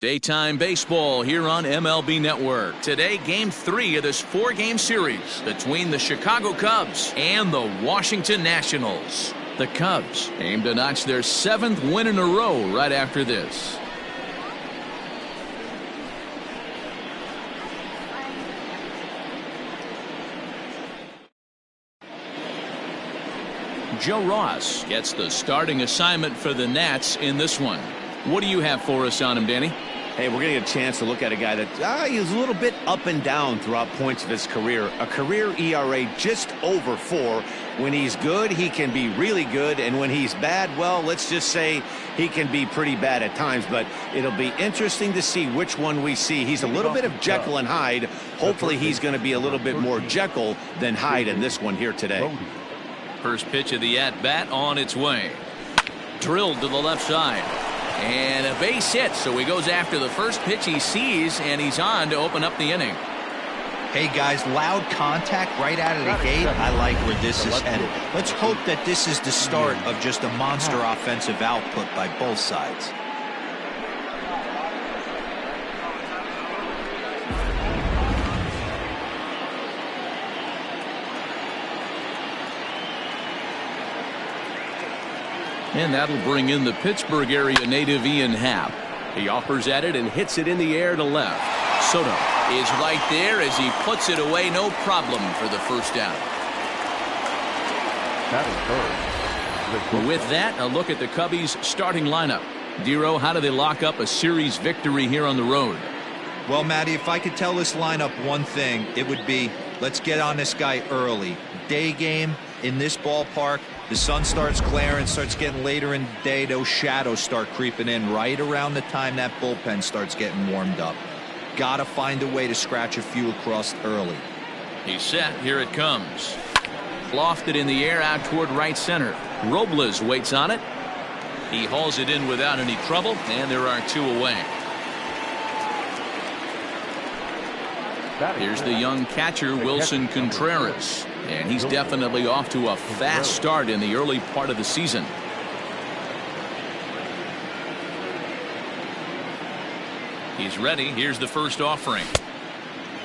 Daytime baseball here on MLB Network. Today, Game 3 of this 4-game series between the Chicago Cubs and the Washington Nationals. The Cubs aim to notch their 7th win in a row right after this. Joe Ross gets the starting assignment for the Nats in this one. What do you have for us on him, Danny? Hey, we're going to get a chance to look at a guy that he's a little bit up and down throughout points of his career. A career ERA just over 4. When he's good, he can be really good. And when he's bad, well, let's just say he can be pretty bad at times. But it'll be interesting to see which one we see. He's a little bit of Jekyll and Hyde. Hopefully he's going to be a little bit more Jekyll than Hyde in this one here today. First pitch of the at-bat on its way. Drilled to the left side. And a base hit, so he goes after the first pitch he sees, and he's on to open up the inning. Hey guys, loud contact right out of the gate. I like where this is headed. Let's hope that this is the start of just a monster offensive output by both sides. And that'll bring in the Pittsburgh area native Ian Happ. He offers at it and hits it in the air to left. Soto is right there as he puts it away, no problem for the first down. With that, a look at the Cubbies' starting lineup. Dero, how do they lock up a series victory here on the road? Well, Matty, if I could tell this lineup one thing, it would be let's get on this guy early. Day game in this ballpark. The sun starts clearing, starts getting later in the day. Those shadows start creeping in right around the time that bullpen starts getting warmed up. Got to find a way to scratch a few across early. He's set. Here it comes. Lofted in the air out toward right center. Robles waits on it. He hauls it in without any trouble, and there are 2 away. Here's the young catcher, Wilson Contreras. And he's definitely off to a fast start in the early part of the season. He's ready. Here's the first offering.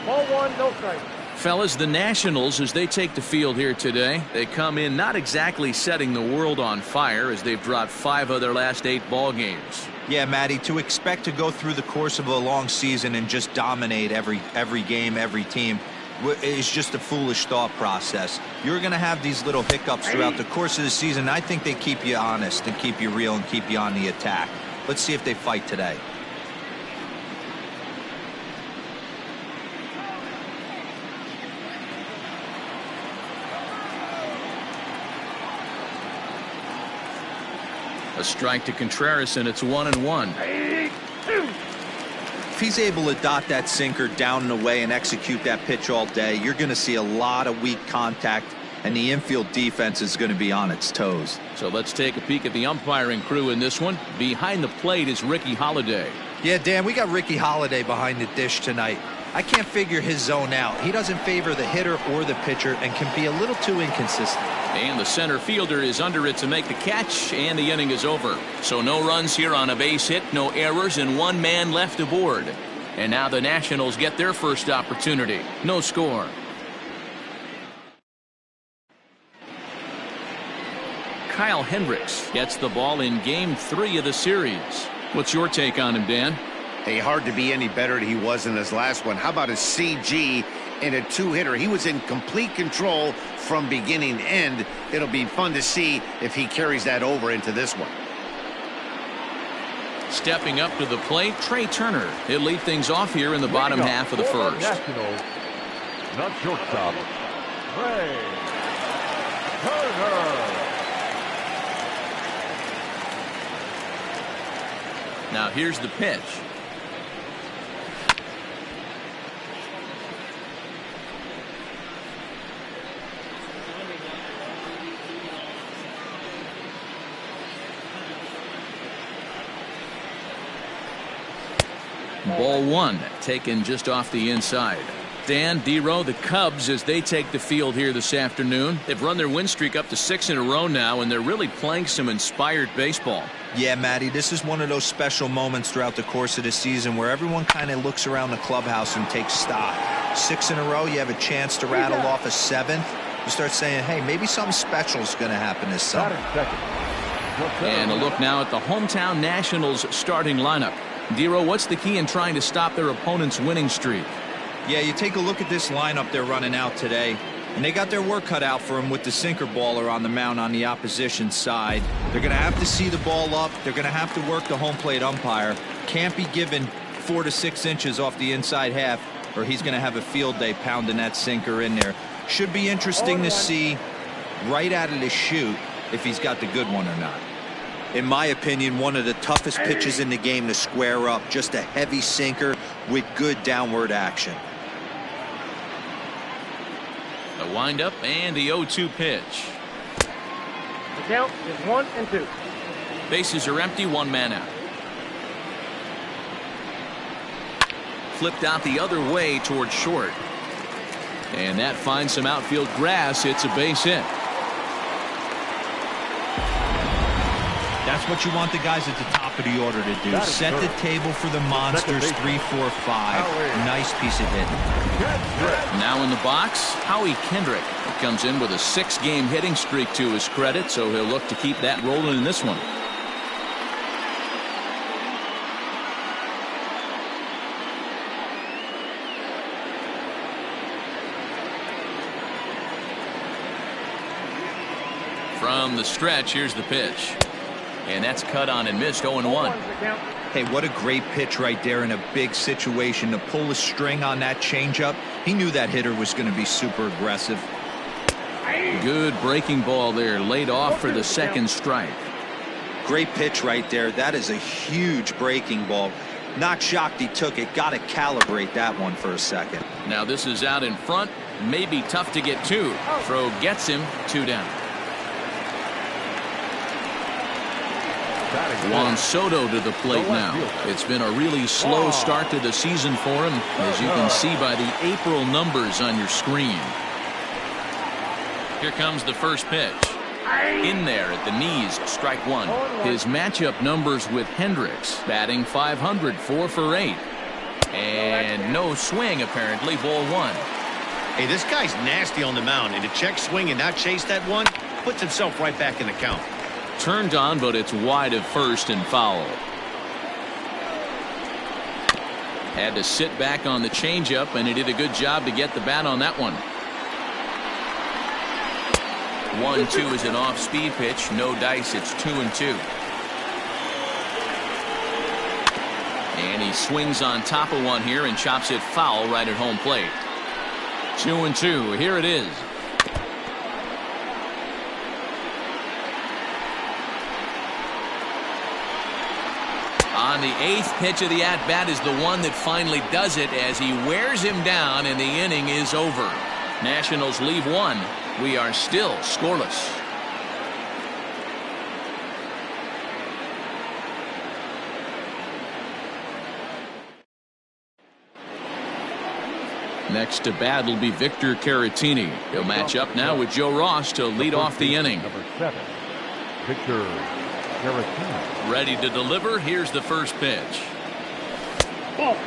Ball 1, no strike. Fellas, the Nationals, as they take the field here today, they come in not exactly setting the world on fire as they've dropped 5 of their last 8 ball games. Yeah, Matty, to expect to go through the course of a long season and just dominate every game, every team is just a foolish thought process. You're going to have these little hiccups throughout the course of the season. I think they keep you honest and keep you real and keep you on the attack. Let's see if they fight today. A strike to Contreras, and it's 1-1. If he's able to dot that sinker down and away and execute that pitch all day, you're going to see a lot of weak contact, and the infield defense is going to be on its toes. So let's take a peek at the umpiring crew in this one. Behind the plate is Ricky Holiday. Yeah, Dan, we got Ricky Holiday behind the dish tonight. I can't figure his zone out. He doesn't favor the hitter or the pitcher and can be a little too inconsistent. And the center fielder is under it to make the catch, and the inning is over. So no runs here on a base hit, no errors, and 1 man left aboard. And now the Nationals get their first opportunity. No score. Kyle Hendricks gets the ball in Game 3 of the series. What's your take on him, Dan? Hey, hard to be any better than he was in his last one. How about his CG in a 2-hitter? He was in complete control from beginning to end. It'll be fun to see if he carries that over into this one. Stepping up to the plate, Trey Turner. He'll lead things off here in the bottom half of the first. Nationals, not shortstop, Trey Turner. Now here's the pitch. Ball 1 taken just off the inside. Dan, D-Row, the Cubs, as they take the field here this afternoon. They've run their win streak up to 6 in a row now, and they're really playing some inspired baseball. Yeah, Matty, this is one of those special moments throughout the course of the season where everyone kind of looks around the clubhouse and takes stock. 6 in a row, you have a chance to rattle off a 7th. You start saying, hey, maybe something special is going to happen this summer. And a look now at the hometown Nationals starting lineup. D-Row, what's the key in trying to stop their opponent's winning streak? Yeah, you take a look at this lineup they're running out today, and they got their work cut out for them with the sinker baller on the mound on the opposition side. They're going to have to see the ball up. They're going to have to work the home plate umpire. Can't be given 4 to 6 inches off the inside half, or he's going to have a field day pounding that sinker in there. Should be interesting to see right out of the chute if he's got the good one or not. In my opinion, one of the toughest pitches in the game to square up. Just a heavy sinker with good downward action. The windup and the 0-2 pitch. The count is 1-2. Bases are empty, 1 man out. Flipped out the other way towards short. And that finds some outfield grass. It's a base hit. That's what you want the guys at the top of the order to do. Set the table for the monsters. 3, 4, 5. Nice piece of hitting. Now in the box, Howie Kendrick. He comes in with a 6-game hitting streak to his credit, so he'll look to keep that rolling in this one. From the stretch, here's the pitch. And that's cut on and missed, 0-1. Hey, what a great pitch right there in a big situation to pull a string on that changeup. He knew that hitter was going to be super aggressive. Good breaking ball there, laid off for the 2nd strike. Great pitch right there. That is a huge breaking ball. Not shocked he took it. Got to calibrate that one for a second. Now this is out in front. Maybe tough to get to. Throw gets him, 2 down. Juan Soto to the plate now. It's been a really slow start to the season for him, as you can see by the April numbers on your screen. Here comes the first pitch. In there at the knees, strike 1. His matchup numbers with Hendricks, batting .500, 4 for 8. And no swing, apparently, ball 1. Hey, this guy's nasty on the mound, and to check swing and not chase that one, puts himself right back in the count. Turned on, but it's wide of first and foul. Had to sit back on the changeup, and he did a good job to get the bat on that one. 1-2 is an off-speed pitch. No dice. It's 2-2. And he swings on top of one here and chops it foul right at home plate. 2-2. Here it is. On the 8th pitch of the at-bat is the one that finally does it as he wears him down, and the inning is over. Nationals leave 1. We are still scoreless. Next to bat will be Victor Caratini. He'll match up now with Joe Ross to lead off the inning. Number 7, Victor Caratini. Ready to deliver. Here's the first pitch. Ball.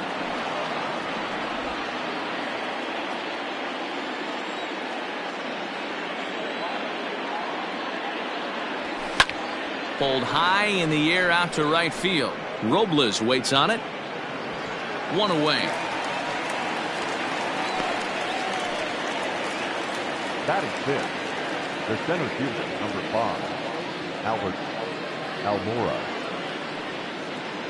Pulled high in the air out to right field. Robles waits on it. 1 away. Batting 5th, the center fielder, number 5, Albert Almora.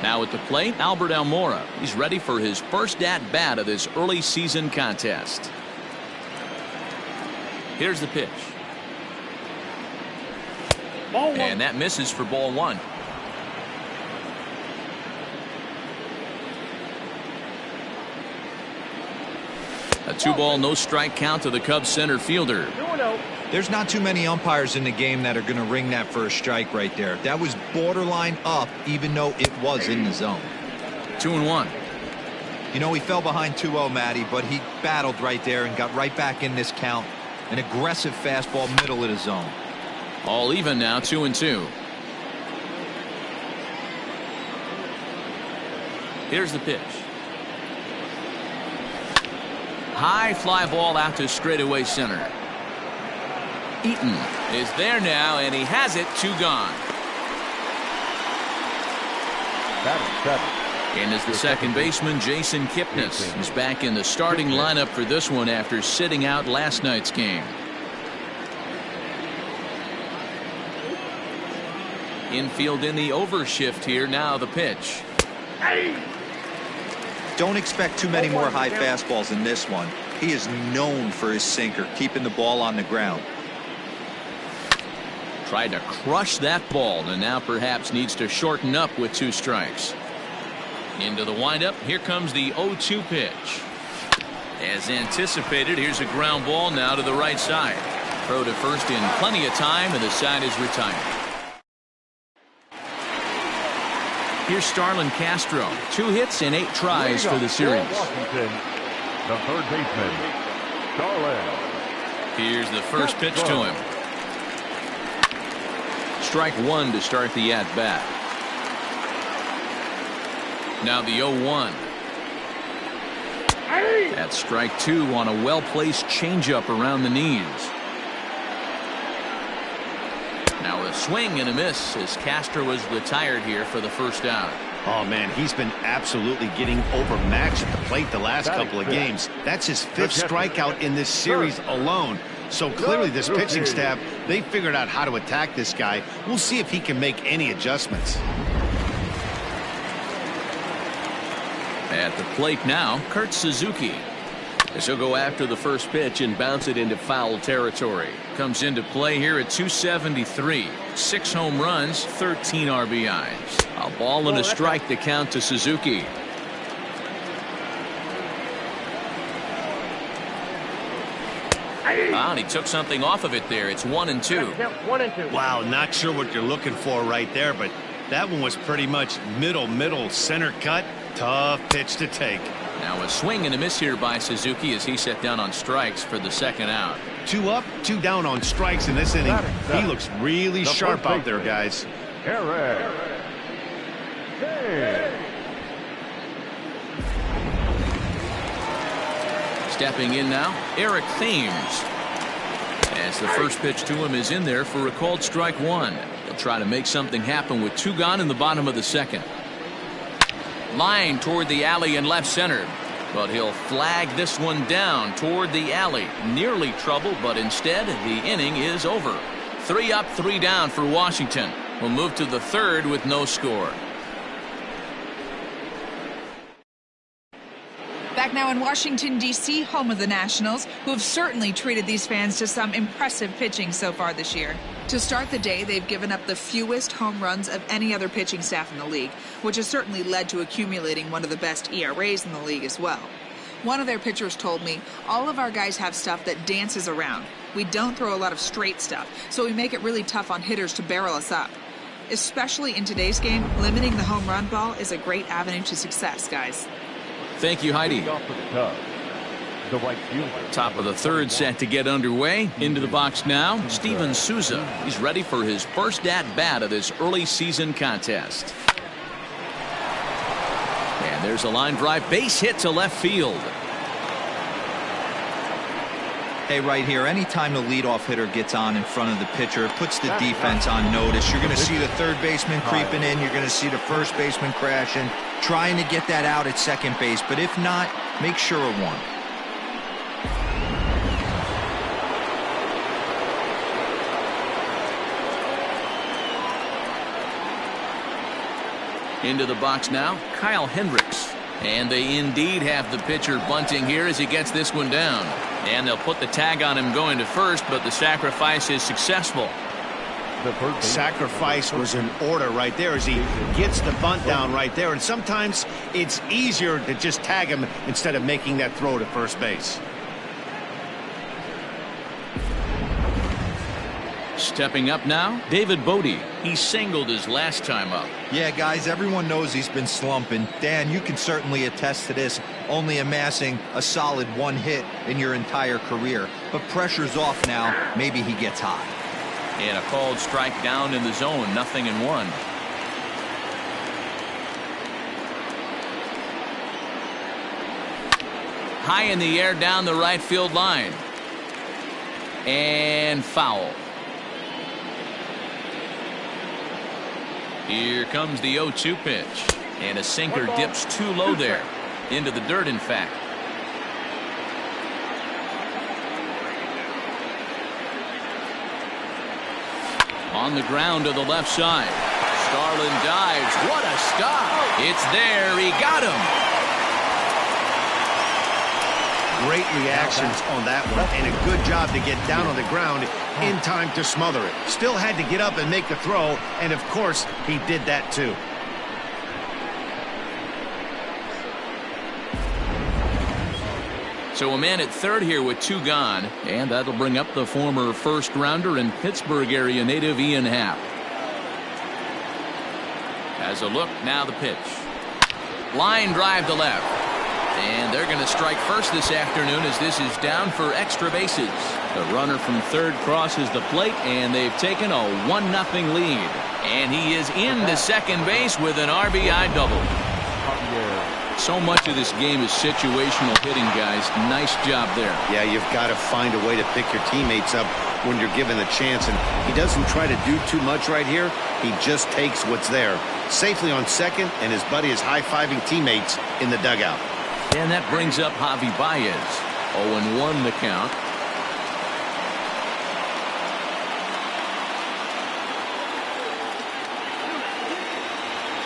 Now at the plate, Albert Almora. He's ready for his first at-bat of this early season contest. Here's the pitch. Ball 1. And that misses for ball 1. A 2-ball, no strike count to the Cubs center fielder. 2-0. There's not too many umpires in the game that are going to ring that first strike right there. That was borderline up, even though it was in the zone. 2-1. You know, he fell behind 2-0, Matty, but he battled right there and got right back in this count. An aggressive fastball middle of the zone. All even now, 2-2. Here's the pitch. High fly ball out to straightaway center. Eaton is there now, and he has it. 2 gone. And as the second baseman, Jason Kipnis is back in the starting lineup for this one after sitting out last night's game. Infield in the overshift here. Now the pitch. Don't expect too many more high fastballs in this one. He is known for his sinker, keeping the ball on the ground. Tried to crush that ball, and now perhaps needs to shorten up with 2 strikes. Into the windup. Here comes the 0-2 pitch. As anticipated, here's a ground ball now to the right side. Throw to first in plenty of time, and the side is retired. Here's Starlin Castro. 2 hits and 8 tries for the series. Washington, the third baseman, Starlin. Here's the first pitch to him. Strike 1 to start the at-bat. Now the 0-1. That's strike 2 on a well-placed changeup around the knees. Now a swing and a miss as Castro is retired here for the first out. Oh, man, he's been absolutely getting overmatched at the plate the last couple of games. That's his 5th strikeout in this series alone. So clearly this pitching staff, they figured out how to attack this guy. We'll see if he can make any adjustments. At the plate now, Kurt Suzuki. As he'll go after the first pitch and bounce it into foul territory. Comes into play here at 273. 6 home runs, 13 RBIs. A ball and a strike to count to Suzuki. And he took something off of it there. It's 1-2. Wow, not sure what you're looking for right there, but that one was pretty much middle center cut. Tough pitch to take. Now a swing and a miss here by Suzuki as he set down on strikes for the second out. 2 up, 2 down on strikes in this inning. He looks really sharp out there, guys. Stepping in now, Eric Thames. As the first pitch to him is in there for a called strike 1. He'll try to make something happen with 2 gone in the bottom of the second. Line toward the alley in left center. But he'll flag this one down toward the alley. Nearly trouble, but instead the inning is over. 3 up, 3 down for Washington. We'll move to the third with no score. Back now in Washington, D.C., home of the Nationals, who have certainly treated these fans to some impressive pitching so far this year. To start the day, they've given up the fewest home runs of any other pitching staff in the league, which has certainly led to accumulating one of the best ERAs in the league as well. One of their pitchers told me, all of our guys have stuff that dances around. We don't throw a lot of straight stuff, so we make it really tough on hitters to barrel us up. Especially in today's game, limiting the home run ball is a great avenue to success, guys. Thank you, Heidi. Top of the third set to get underway. Into the box now, Steven Souza. He's ready for his first at-bat of this early season contest. And there's a line drive base hit to left field. Hey, right here, anytime the leadoff hitter gets on in front of the pitcher, it puts the defense on notice. You're going to see the third baseman creeping in. You're going to see the first baseman crashing, trying to get that out at second base. But if not, make sure of one. Into the box now, Kyle Hendricks. And they indeed have the pitcher bunting here as he gets this one down. And they'll put the tag on him going to first, but the sacrifice is successful. Sacrifice was in order right there as he gets the bunt down right there. And sometimes it's easier to just tag him instead of making that throw to first base. Stepping up now, David Bodie. He singled his last time up. Yeah, guys, everyone knows he's been slumping. Dan, you can certainly attest to this, only amassing a solid 1 hit in your entire career. But pressure's off now. Maybe he gets hot. And a called strike down in the zone, 0-1. High in the air down the right field line. And foul. Here comes the 0-2 pitch. And a sinker dips too low there. Into the dirt, in fact. On the ground to the left side. Starlin dives. What a stop. It's there. He got him. Great reactions on that one, and a good job to get down on the ground in time to smother it. Still had to get up and make the throw, and of course, he did that too. So a man at third here with 2 gone, and that'll bring up the former first-rounder and Pittsburgh area native Ian Happ. As a look, now the pitch. Line drive to left. And they're going to strike first this afternoon as this is down for extra bases. The runner from third crosses the plate, and they've taken a 1-0 lead. And he is into second base with an RBI double. So much of this game is situational hitting, guys. Nice job there. Yeah, you've got to find a way to pick your teammates up when you're given the chance. And he doesn't try to do too much right here. He just takes what's there. Safely on second, and his buddy is high-fiving teammates in the dugout. And that brings up Javi Baez. 0-1 the count.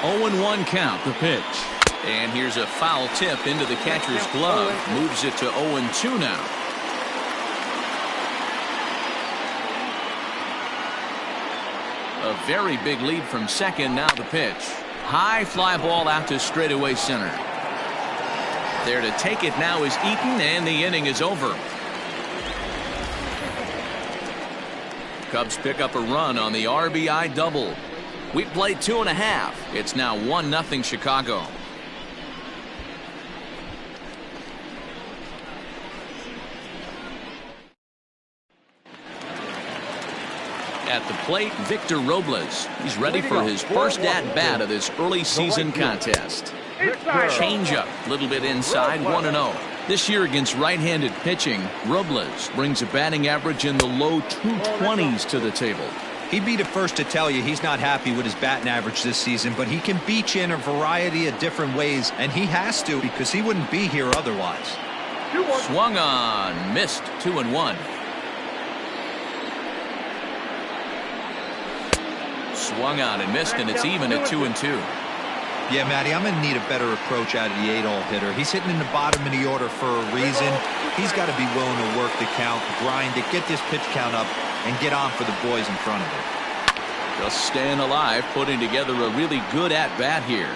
(0-1) count, the pitch. And here's a foul tip into the catcher's glove. Moves it to 0-2 now. A very big lead from second. Now the pitch. High fly ball out to straightaway center. There to take it now is Eaton, and the inning is over. Cubs pick up a run on the RBI double. We played 2.5. It's now 1-0 Chicago. At the plate, Victor Robles. He's ready for his first at-bat of this early season contest. Changeup, a little bit inside, 1-0. This year against right-handed pitching, Robles brings a batting average in the low 220s to the table. He'd be the first to tell you he's not happy with his batting average this season, but he can beat you in a variety of different ways, and he has to because he wouldn't be here otherwise. Swung on, missed, 2-1. Swung on and missed, and it's even at 2-2. Yeah, Matty, I'm going to need a better approach out of the 8-hole hitter. He's hitting in the bottom of the order for a reason. He's got to be willing to work the count, grind it, get this pitch count up, and get on for the boys in front of him. Just staying alive, putting together a really good at-bat here.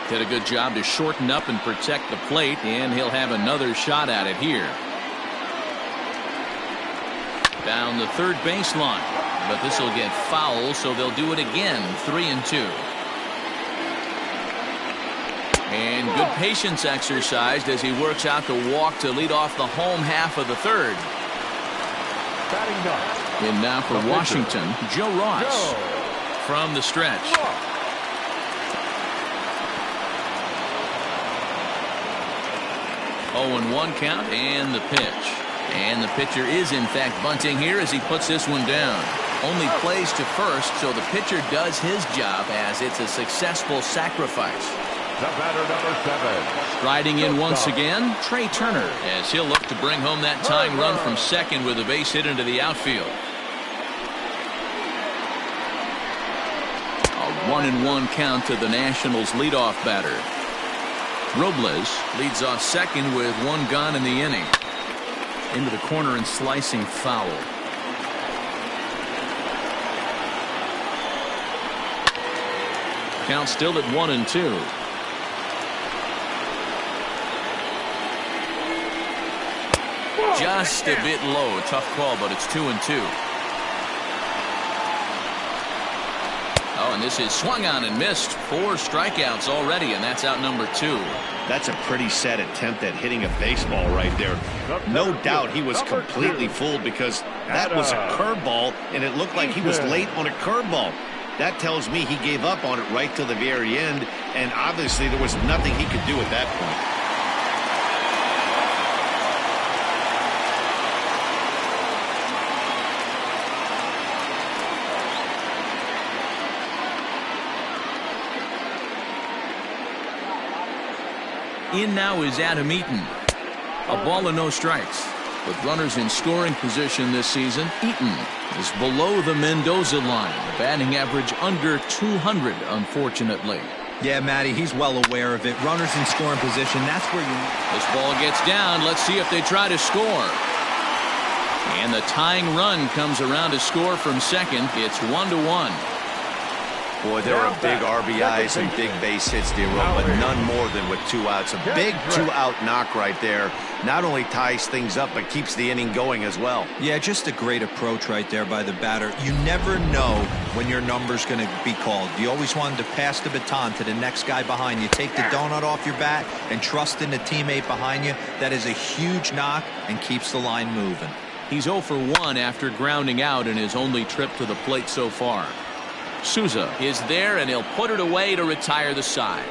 Did a good job to shorten up and protect the plate, and he'll have another shot at it here. Down the third baseline. But this will get foul, so they'll do it again. 3-2. And good patience exercised as he works out the walk to lead off the home half of the third. And now for Washington, Joe Ross from the stretch. 0-1 count and the pitch. And the pitcher is in fact bunting here as he puts this one down. Only plays to first, so the pitcher does his job as it's a successful sacrifice. The batter, number 7. Riding in once again, Trey Turner, as he'll look to bring home that tying run from second with a base hit into the outfield. A 1-1 count to the Nationals' leadoff batter. Robles leads off second with 1 gone in the inning. Into the corner and slicing foul. Count still at 1-2. just a bit low. Tough call, but it's 2-2. Oh, and this is swung on and missed. 4 strikeouts already, and that's out number 2. That's a pretty sad attempt at hitting a baseball right there. No doubt he was completely fooled because that was a curveball, and it looked like he was late on a curveball. That tells me he gave up on it right till the very end, and obviously there was nothing he could do at that point. In now is Adam Eaton. A ball and no strikes. With runners in scoring position this season, Eaton is below the Mendoza line. The batting average under 200, unfortunately. Yeah, Matty, he's well aware of it. Runners in scoring position, that's where you... This ball gets down. Let's see if they try to score. And the tying run comes around to score from second. It's 1-1. Boy, there are big RBIs and big base hits, D-Roll, but none more than with 2 outs. A big 2-out knock right there. Not only ties things up, but keeps the inning going as well. Yeah, just a great approach right there by the batter. You never know when your number's going to be called. You always wanted to pass the baton to the next guy behind you. Take the donut off your bat and trust in the teammate behind you. That is a huge knock and keeps the line moving. He's 0 for 1 after grounding out in his only trip to the plate so far. Souza is there, and he'll put it away to retire the side.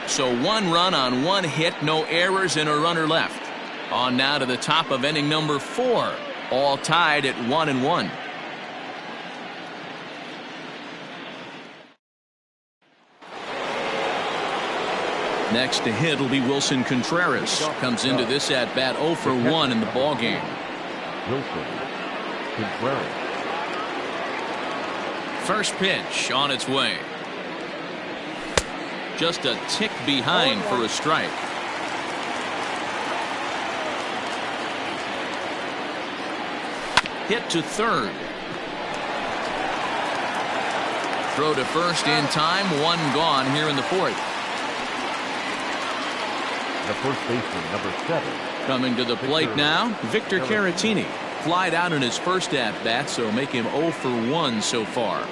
So 1 run on 1 hit, no errors, and a runner left. On now to the top of inning number 4, all tied at 1-1. Next to hit will be Wilson Contreras. Comes into this at bat 0 for 1 in the ball game. Wilson Contreras. First pitch on its way. Just a tick behind for a strike. Hit to third. Throw to first in time. 1 gone here in the 4th. The first baseman, number 7. Coming to the plate now, Victor Caratini. Flied out in his first at-bat, so make him 0 for 1 so far.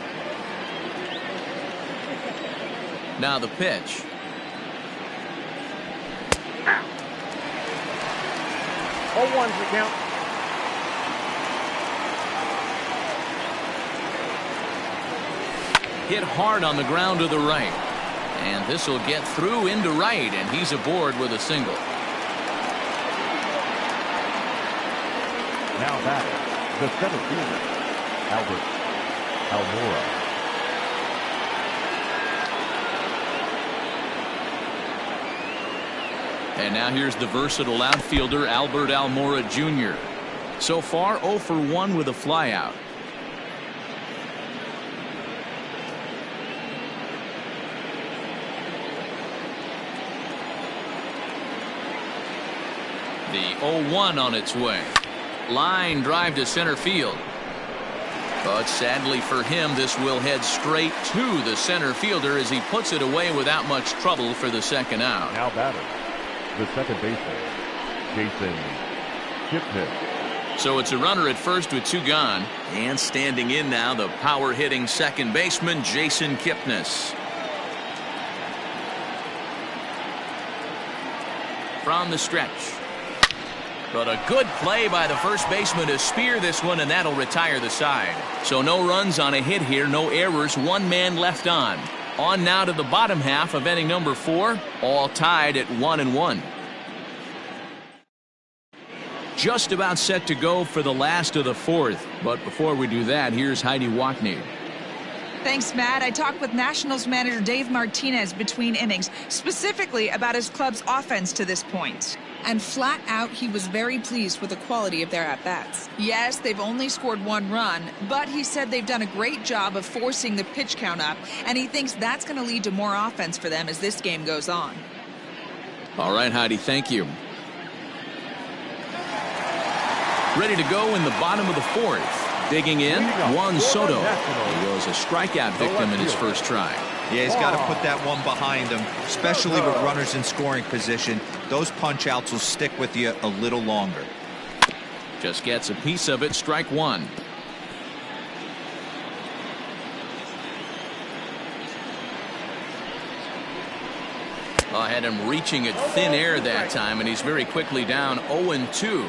Now the pitch. Oh, 1's the count. Hit hard on the ground to the right. And this will get through into right, and he's aboard with a single. Now batting, the center fielder, Albert Almora. And now here's the versatile outfielder, Albert Almora Jr. So far, 0 for 1 with a flyout. The 0-1 on its way. Line drive to center field. But sadly for him, this will head straight to the center fielder as he puts it away without much trouble for the second out. Now batter, the second baseman, Jason Kipnis. So it's a runner at first with 2 gone. And standing in now, the power-hitting second baseman, Jason Kipnis. From the stretch. But a good play by the first baseman to spear this one, and that'll retire the side. So no runs on a hit here, no errors, 1 man left on. On now to the bottom half of inning number 4, all tied at 1-1. Just about set to go for the last of the 4th. But before we do that, here's Heidi Watney. Thanks, Matt. I talked with Nationals manager Dave Martinez between innings, specifically about his club's offense to this point. And flat out, he was very pleased with the quality of their at-bats. Yes, they've only scored 1 run, but he said they've done a great job of forcing the pitch count up, and he thinks that's going to lead to more offense for them as this game goes on. All right, Heidi, thank you. Ready to go in the bottom of the 4th. Digging in, Juan Soto. He was a strikeout victim in his first try. Yeah, he's got to put that one behind him, especially with runners in scoring position. Those punch outs will stick with you a little longer. Just gets a piece of it. Strike one. I had him reaching at thin air that time, and he's very quickly down 0-2.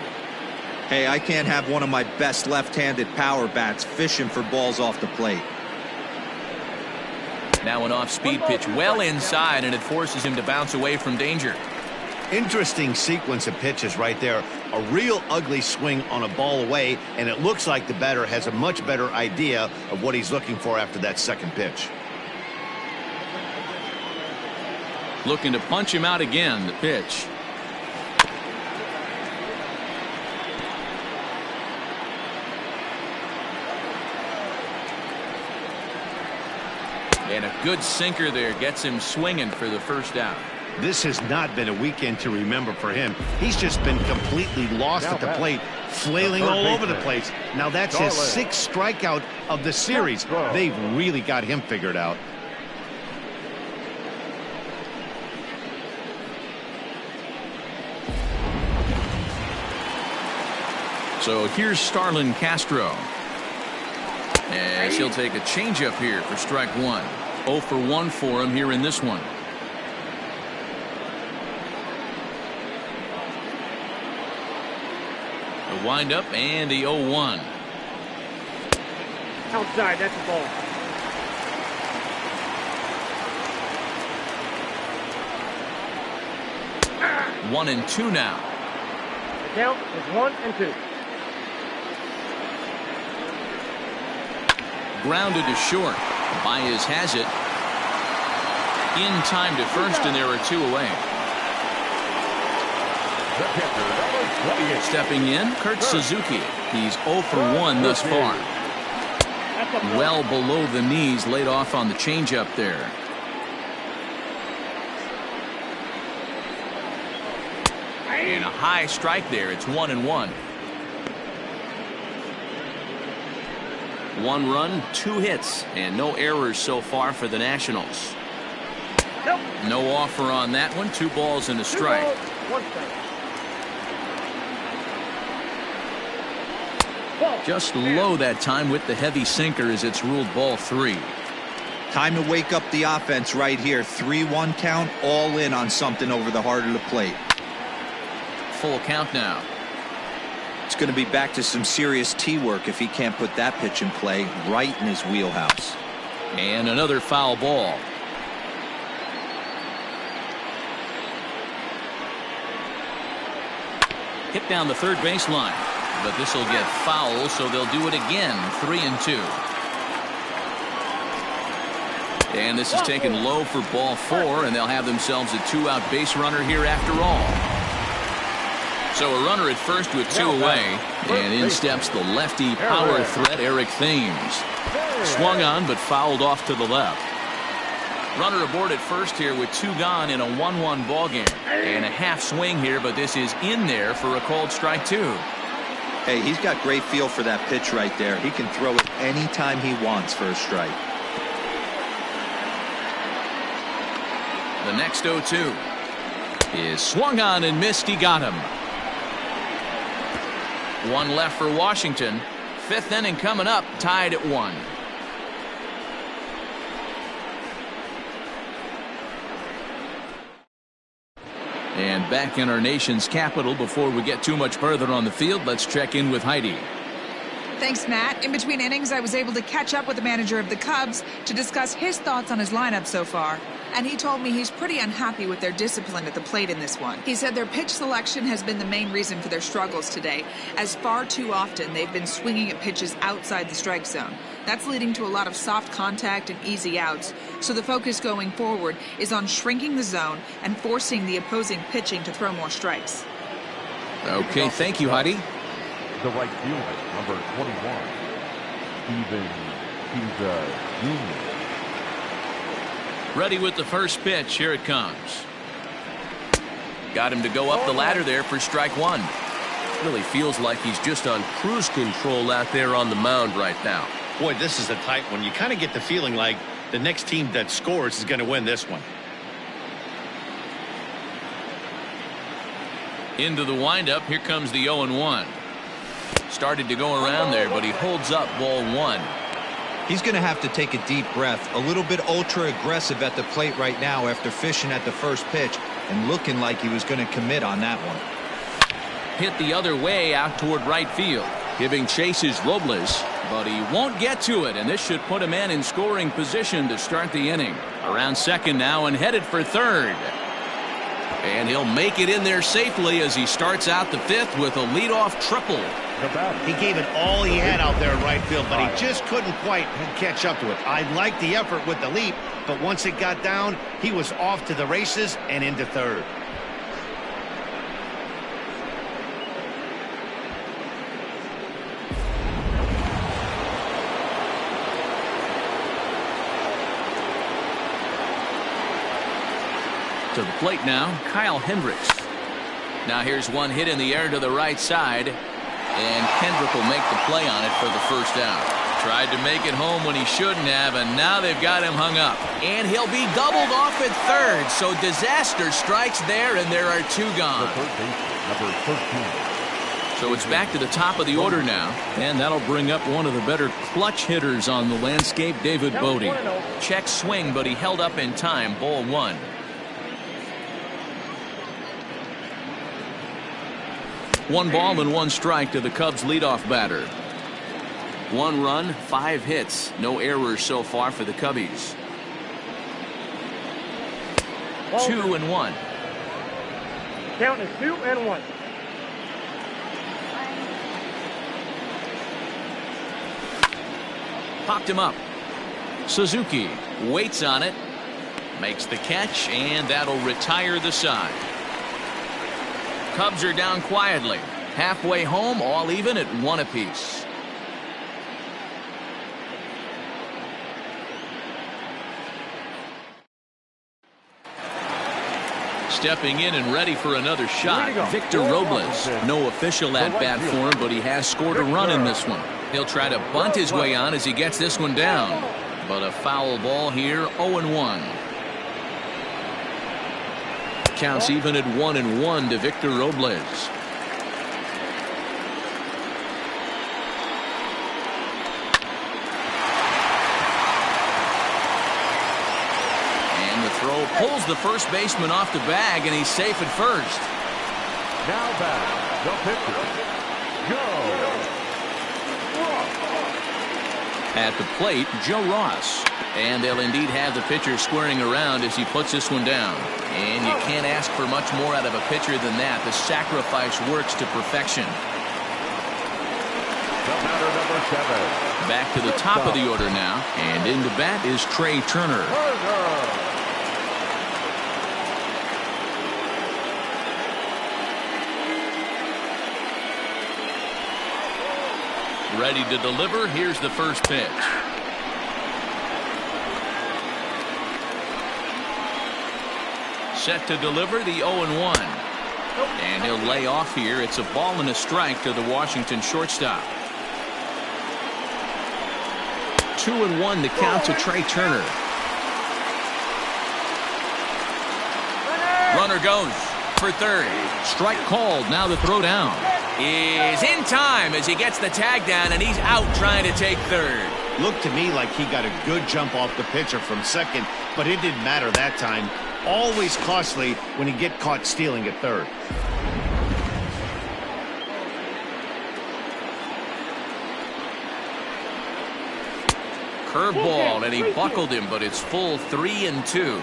Hey, I can't have one of my best left-handed power bats fishing for balls off the plate. Now an off-speed pitch well inside, and it forces him to bounce away from danger. Interesting sequence of pitches right there. A real ugly swing on a ball away, and it looks like the batter has a much better idea of what he's looking for after that second pitch. Looking to punch him out again. The pitch. And a good sinker there gets him swinging for the first out. This has not been a weekend to remember for him. He's just been completely lost at the plate, flailing all over the place. Now that's his 6th strikeout of the series. They've really got him figured out. So here's Starlin Castro. As he'll take a changeup here for strike one. 0 for 1 for him here in this one. The windup and the 0-1. Outside, that's a ball. One and two now. The count is 1-2. Grounded to short. Baez has it. In time to first, and there are 2 away. Stepping in, Kurt Suzuki. He's 0 for 1 thus far. Well below the knees, laid off on the changeup there. And a high strike there. It's 1-1. 1 run, 2 hits, and no errors so far for the Nationals. No offer on that one. 2 balls and a strike. 1 strike. Just low that time with the heavy sinker as it's ruled ball 3. Time to wake up the offense right here. 3-1 count, all in on something over the heart of the plate. Full count now. It's going to be back to some serious tee work if he can't put that pitch in play right in his wheelhouse. And another foul ball. Hit down the third baseline, but this will get foul, so they'll do it again. 3-2. And this is taken low for ball 4, and they'll have themselves a 2-out base runner here after all. So a runner at first with 2 away, and in steps the lefty power threat Eric Thames. Swung on but fouled off to the left. Runner aboard at first here with 2 gone in a 1-1 ball game, and a half swing here, but this is in there for a called strike 2. Hey, he's got great feel for that pitch right there. He can throw it anytime he wants for a strike. The next 0-2 is swung on and missed. He got him. 1 left for Washington. 5th inning coming up, tied at 1. And back in our nation's capital, before we get too much further on the field, let's check in with Heidi. Thanks, Matt. In between innings, I was able to catch up with the manager of the Cubs to discuss his thoughts on his lineup so far. And he told me he's pretty unhappy with their discipline at the plate in this one. He said their pitch selection has been the main reason for their struggles today, as far too often they've been swinging at pitches outside the strike zone. That's leading to a lot of soft contact and easy outs. So the focus going forward is on shrinking the zone and forcing the opposing pitching to throw more strikes. Okay, thank you, Heidi. The right fielder, number 21, Steven Jr. Ready with the first pitch. Here it comes. Got him to go up the ladder there for strike 1. Really feels like he's just on cruise control out there on the mound right now. Boy, this is a tight one. You kind of get the feeling like the next team that scores is going to win this one. Into the windup. Here comes the 0-1. Started to go around there, but he holds up ball one. He's going to have to take a deep breath. A little bit ultra aggressive at the plate right now after fishing at the first pitch and looking like he was going to commit on that one. Hit the other way out toward right field. Giving chase is Robles, but he won't get to it, and this should put a man in scoring position to start the inning. Around second now and headed for third. And he'll make it in there safely as he starts out the fifth with a leadoff triple. He gave it all he had out there in right field, but he just couldn't quite catch up to it. I liked the effort with the leap, but once it got down, he was off to the races and into third. To the plate now, Kyle Hendricks. Now here's one hit in the air to the right side, and Kendrick will make the play on it for the first out. Tried to make it home when he shouldn't have, and now they've got him hung up. And he'll be doubled off at third, so disaster strikes there, and there are two gone. Number 13. So it's back to the top of the order now, and that'll bring up one of the better clutch hitters on the landscape, David Bodie. Check swing, but he held up in time, ball one. One ball and one strike to the Cubs leadoff batter. One run, 5 hits, no errors so far for the Cubbies. 2-1. Count is 2-1. Popped him up. Suzuki waits on it, makes the catch, and that'll retire the side. Cubs are down quietly. Halfway home, all even at 1 apiece. Stepping in and ready for another shot, Victor Robles. No official at-bat for him, but he has scored a run in this one. He'll try to bunt his way on as he gets this one down. But a foul ball here, 0-1. Counts even at 1-1 to Victor Robles. And the throw pulls the first baseman off the bag, and he's safe at first. Now back, the pitcher, Joe. At the plate, Joe Ross. And they'll indeed have the pitcher squaring around as he puts this one down. And you can't ask for much more out of a pitcher than that. The sacrifice works to perfection. The batter, number 7. Back to the top of the order now. And into bat is Trey Turner. Ready to deliver. Here's the first pitch. Set to deliver the 0-1. And he'll lay off here. It's a ball and a strike to the Washington shortstop. 2-1 the count to Trey Turner. Runner goes for third. Strike called. Now the throw down is in time as he gets the tag down, and he's out trying to take third. Looked to me like he got a good jump off the pitcher from second, but it didn't matter that time. Always costly when you get caught stealing at third. Curveball, and he buckled him, but it's full 3-2.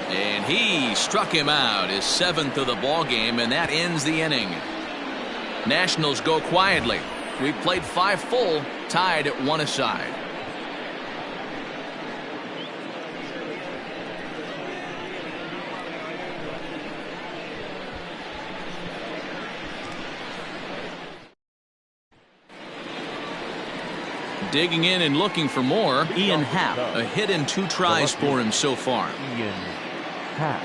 And he struck him out, his 7th of the ball game, and that ends the inning. Nationals go quietly. We've played 5 full, tied at 1 aside. Digging in and looking for more, Ian Happ. A hit and 2 tries for him so far. Ian Happ.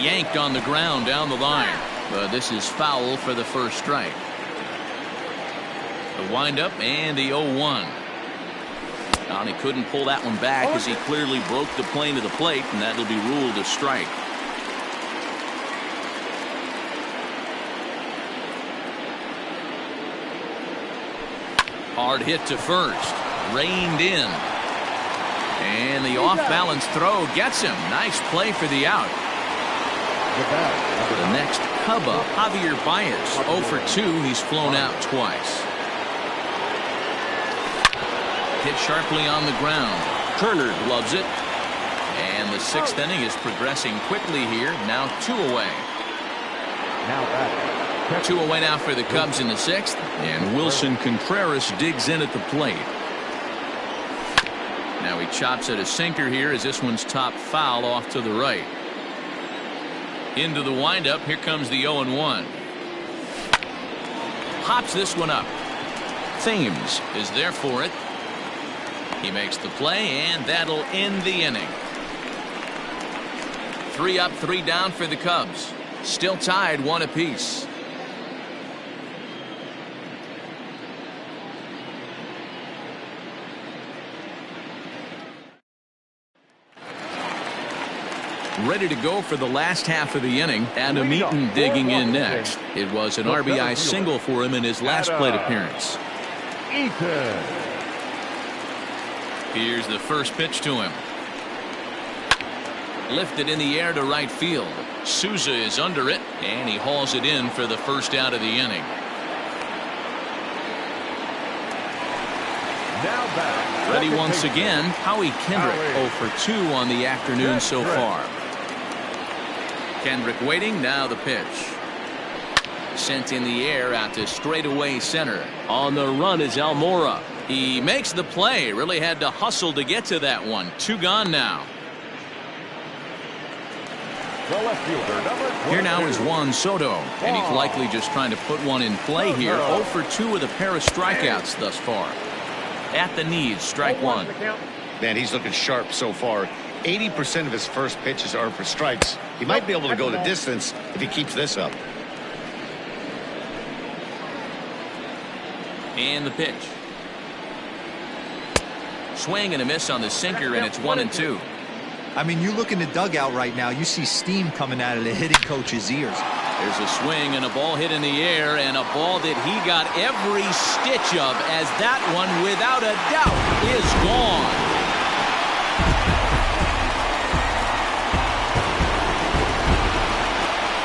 Yanked on the ground down the line. But this is foul for the first strike. The windup and the 0-1. And he couldn't pull that one back as he clearly broke the plane of the plate, and that'll be ruled a strike. Hard hit to first. Reined in. And the off-balance throw gets him. Nice play for the out. The next Cub up, Javier Baez. 0 for 2. He's flown out twice. Hit sharply on the ground. Turner loves it. And the 6th inning is progressing quickly here. Now 2 away. Now back. 2 away now for the Cubs in the 6th. And Wilson Contreras digs in at the plate. Now he chops at a sinker here as this one's top foul off to the right. Into the windup. Here comes the 0-1. Hops this one up. Thames is there for it. He makes the play, and that'll end the inning. 3 up, 3 down for the Cubs. Still tied 1 apiece. Ready to go for the last half of the inning. Adam Eaton digging in next. It was an RBI single for him in his last plate appearance. Eaton. Here's the first pitch to him. Lifted in the air to right field. Souza is under it, and he hauls it in for the first out of the inning. Now back. Ready once again. Howie Kendrick 0 for 2 on the afternoon so far. Kendrick waiting. Now the pitch. Sent in the air out to straightaway center. On the run is Almora. He makes the play. Really had to hustle to get to that one. 2 gone now. The left fielder, number Here now is Juan Soto. And he's likely just trying to put one in play here. 0 for 2 with a pair of strikeouts thus far. At the knees, strike 1. Man, he's looking sharp so far. 80% of his first pitches are for strikes. He might be able to go the distance if he keeps this up. And the pitch. Swing and a miss on the sinker, and it's 1-2. I mean, you look in the dugout right now, you see steam coming out of the hitting coach's ears. There's a swing and a ball hit in the air, and a ball that he got every stitch of, as that one, without a doubt, is gone.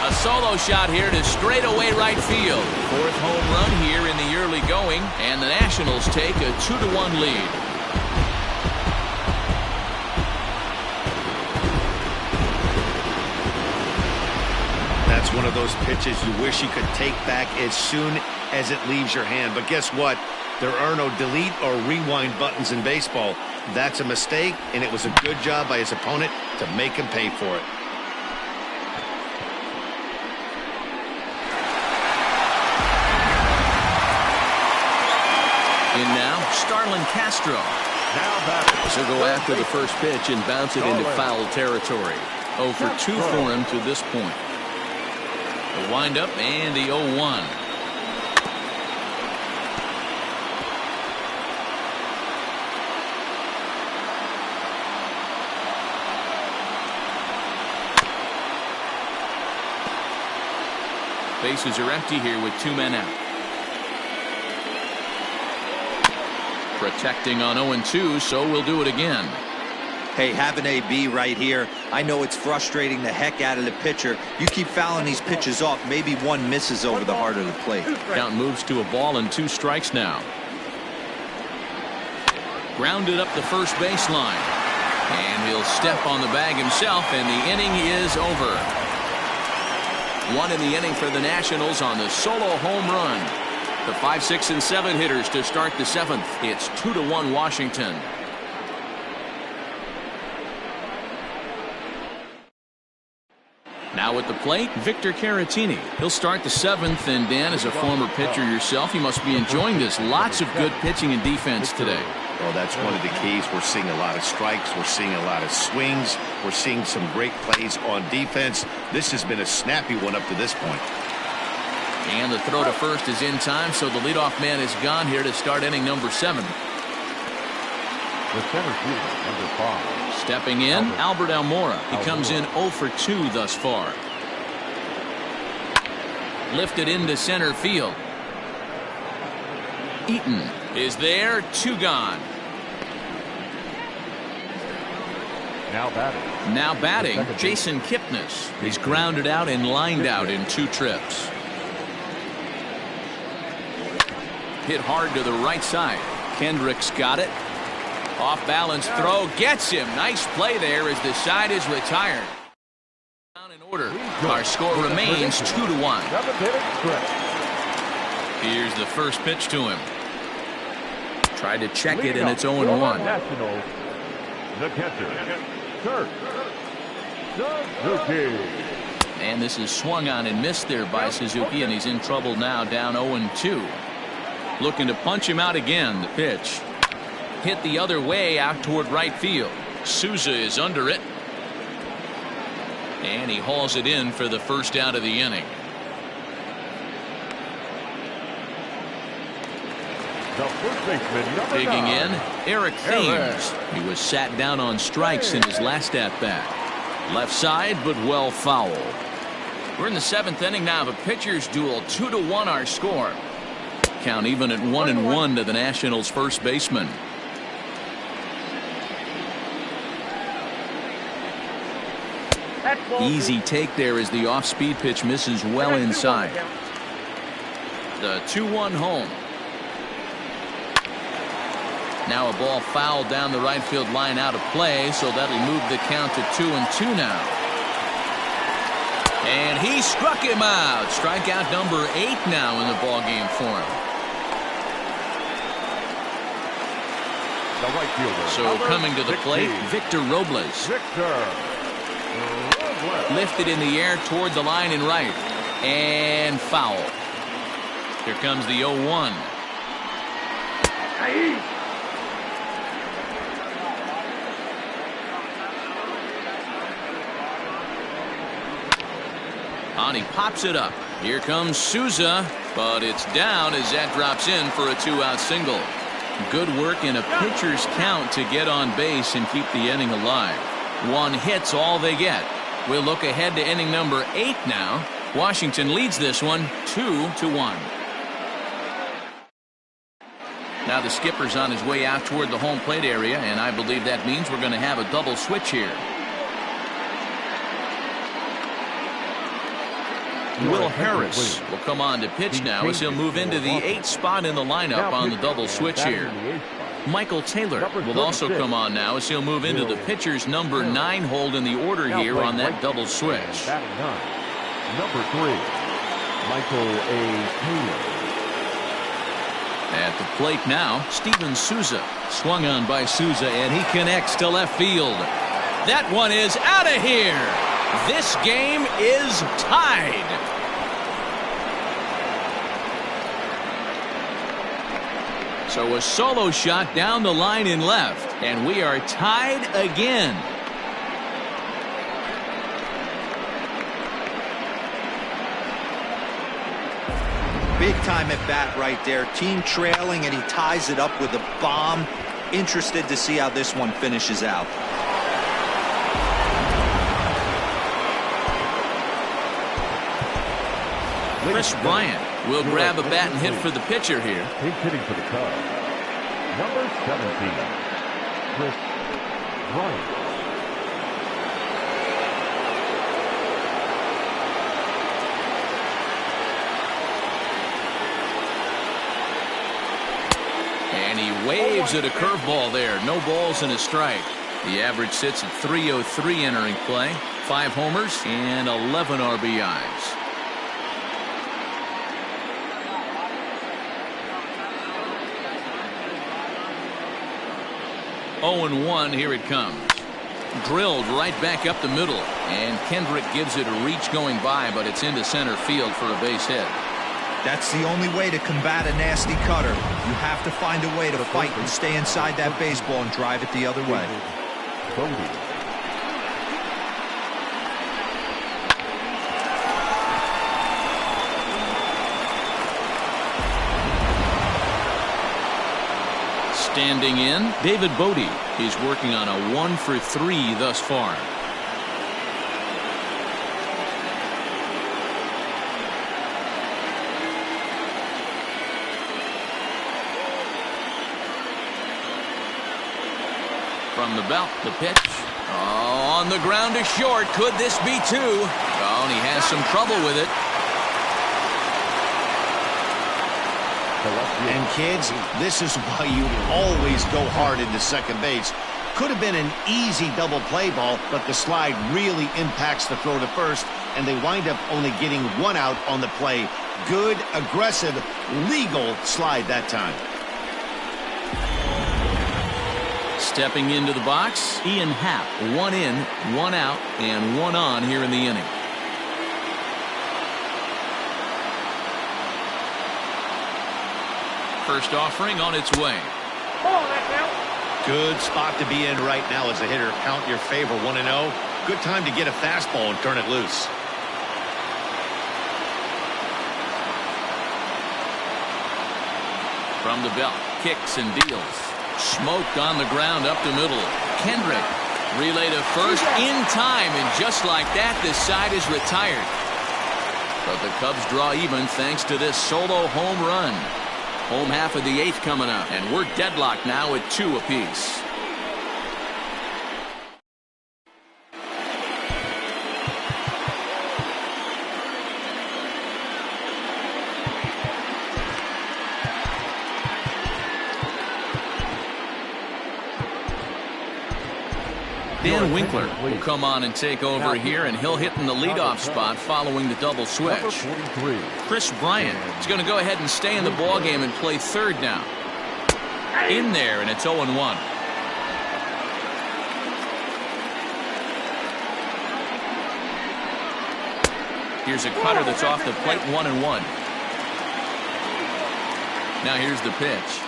A solo shot here to straightaway right field. 4th home run here in the early going, and the Nationals take a 2-1 lead. That's one of those pitches you wish you could take back as soon as it leaves your hand. But guess what? There are no delete or rewind buttons in baseball. That's a mistake, and it was a good job by his opponent to make him pay for it. In now, Starlin Castro. He'll go after the first pitch and bounce it into foul territory. 0 for 2 for him to this point. The windup and the 0-1. Bases are empty here with 2 men out. Protecting on 0-2, so we'll do it again. Hey, have an AB right here. I know it's frustrating the heck out of the pitcher. You keep fouling these pitches off, maybe one misses over the heart of the plate. Count moves to a ball and 2 strikes now. Grounded up the first baseline. And he'll step on the bag himself, and the inning is over. 1 in the inning for the Nationals on the solo home run. The 5, 6, and 7 hitters to start the 7th. It's 2-1 Washington. Now at the plate, Victor Caratini. He'll start the 7th, and Dan, as a former pitcher yourself, you must be enjoying this. Lots of good pitching and defense today. Well, that's one of the keys. We're seeing a lot of strikes. We're seeing a lot of swings. We're seeing some great plays on defense. This has been a snappy one up to this point. And the throw to first is in time, so the leadoff man is gone here to start inning number 7. The center fielder, number 5. Stepping in, Albert Almora. He comes in 0 for 2 thus far. Lifted into center field. Eaton is there, 2 gone. Now batting, Jason Kipnis. He's grounded out and lined out in 2 trips. Hit hard to the right side. Kendrick's got it. Off balance throw gets him. Nice play there as the side is retired. Down in order. Our score remains 2-1. Here's the first pitch to him. Tried to check it, and it's 0-1. The catcher, Kurt Suzuki. And this is swung on and missed there by Suzuki, and he's in trouble now, down 0-2. Looking to punch him out again. The pitch hit the other way out toward right field. Souza is under it, and he hauls it in for the first out of the inning. The first baseman, number Digging 9. in, Eric Thames. He was sat down on strikes in his last at-bat. Left side, but well fouled. We're in the 7th inning now of a pitcher's duel. 2-1 our score. Count even at 1-1 to the Nationals' first baseman. Easy take there as the off-speed pitch misses well inside. The 2-1 home. Now a ball fouled down the right field line out of play, so that'll move the count to 2-2 now. And he struck him out. Strikeout number 8 now in the ballgame for him. The right fielder. So coming to the plate, Victor Robles. Lifted in the air toward the line and right. And foul. Here comes the 0-1. On he pops it up. Here comes Souza, but it's down as that drops in for a 2-out single. Good work in a pitcher's count to get on base and keep the inning alive. 1 hit's all they get. We'll look ahead to inning number 8 now. Washington leads this one 2-1. Now the skipper's on his way out toward the home plate area, and I believe that means we're going to have a double switch here. Will Harris will come on to pitch now as he'll move into the 8th spot in the lineup on the double switch here. Michael Taylor will also come on now as he'll move into the pitcher's number 9 hold in the order here on that double switch. Number 3, Michael A. Taylor. At the plate now, Steven Souza. Swung on by Souza, and he connects to left field. That one is out of here. This game is tied. So a solo shot down the line in left, and we are tied again. Big time at bat right there. Team trailing, and he ties it up with a bomb. Interested to see how this one finishes out. Chris Bryant will grab a bat and hit for the pitcher here. He's hitting for the Cubs. Number 17, Chris Bryant. And he waves at a curveball there. No balls and a strike. The average sits at 303 entering play. 5 homers and 11 RBIs. Oh, and 1, here it comes. Drilled right back up the middle, and Kendrick gives it a reach going by, but it's into center field for a base hit. That's the only way to combat a nasty cutter. You have to find a way to fight and stay inside that baseball and drive it the other way. Standing in, David Bodie. He's working on a 1 for 3 thus far. From the belt, the pitch. Oh, on the ground to short. Could this be two? Oh, and he has some trouble with it. And kids, this is why you always go hard into second base. Could have been an easy double play ball, but the slide really impacts the throw to first, and they wind up only getting one out on the play. Good, aggressive, legal slide that time. Stepping into the box, Ian Happ. 1 in, 1 out, and 1 on here in the inning. First offering on its way. Ball, that count. Good spot to be in right now as a hitter. Count your favor, 1-0. Good time to get a fastball and turn it loose. From the belt, kicks and deals. Smoked on the ground up the middle. Kendrick relay to first in time, and just like that, this side is retired. But the Cubs draw even thanks to this solo home run. Home half of the 8th coming up, and we're deadlocked now at 2 apiece. Dan Winkler will come on and take over here, and he'll hit in the leadoff spot following the double switch. Chris Bryant is going to go ahead and stay in the ballgame and play third now. In there, and it's 0-1. Here's a cutter that's off the plate, 1-1. Now here's the pitch.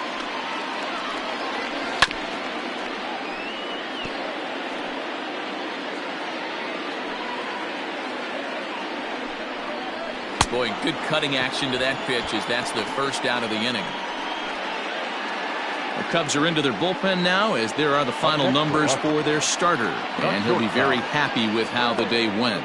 Boy, good cutting action to that pitch as that's the first out of the inning. The Cubs are into their bullpen now as there are the final numbers for their starter. And he'll be very happy with how the day went.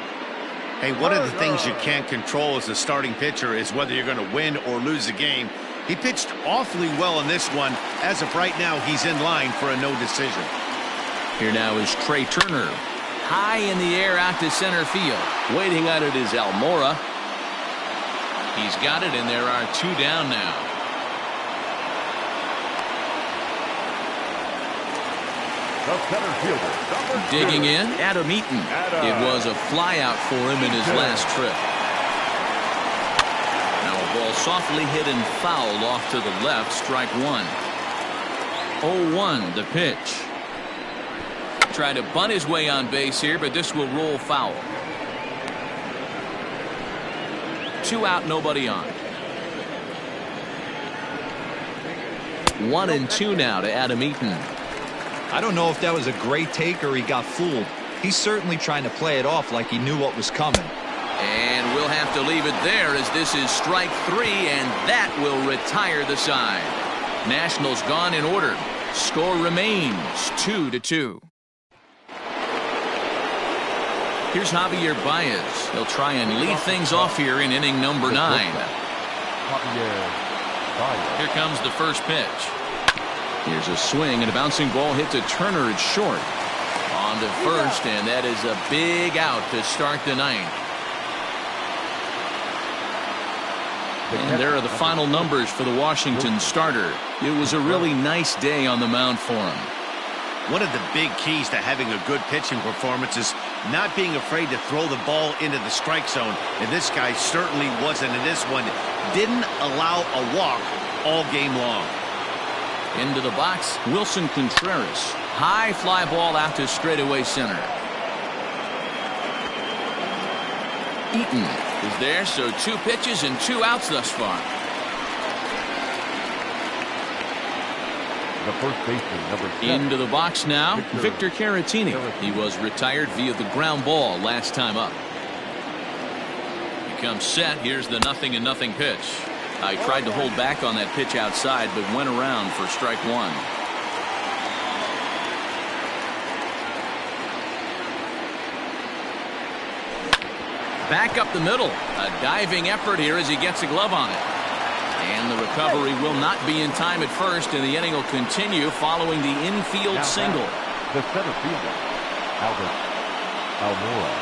Hey, one of the things you can't control as a starting pitcher is whether you're going to win or lose a game. He pitched awfully well in this one. As of right now, he's in line for a no decision. Here now is Trey Turner. High in the air out to center field. Waiting on it is Almora. He's got it, and there are 2 down now. Digging in, Adam Eaton. It was a fly out for him in his last trip. Now a ball softly hit and fouled off to the left, strike 1. 0-1 the pitch. Trying to bunt his way on base here, but this will roll foul. 2 out, nobody on. 1-2 now to Adam Eaton. I don't know if that was a great take or he got fooled. He's certainly trying to play it off like he knew what was coming. And we'll have to leave it there as this is strike 3, and that will retire the side. Nationals gone in order. Score remains 2-2. Here's Javier Baez. He'll try and lead things off here in inning number 9. Here comes the first pitch. Here's a swing and a bouncing ball hit to Turner at short. On to first, and that is a big out to start the 9th. And there are the final numbers for the Washington starter. It was a really nice day on the mound for him. One of the big keys to having a good pitching performance is not being afraid to throw the ball into the strike zone. And this guy certainly wasn't in this one. Didn't allow a walk all game long. Into the box, Wilson Contreras. High fly ball out to straightaway center. Eaton is there, so 2 pitches and 2 outs thus far. The first baseman, number 7. Into the box now, Victor Caratini. He was retired via the ground ball last time up. He comes set. Here's the 0-0 pitch. I tried to hold back on that pitch outside, but went around for strike 1. Back up the middle. A diving effort here as he gets a glove on it. And the recovery will not be in time at first, and the inning will continue following the infield single. the center fielder, Albert Almora.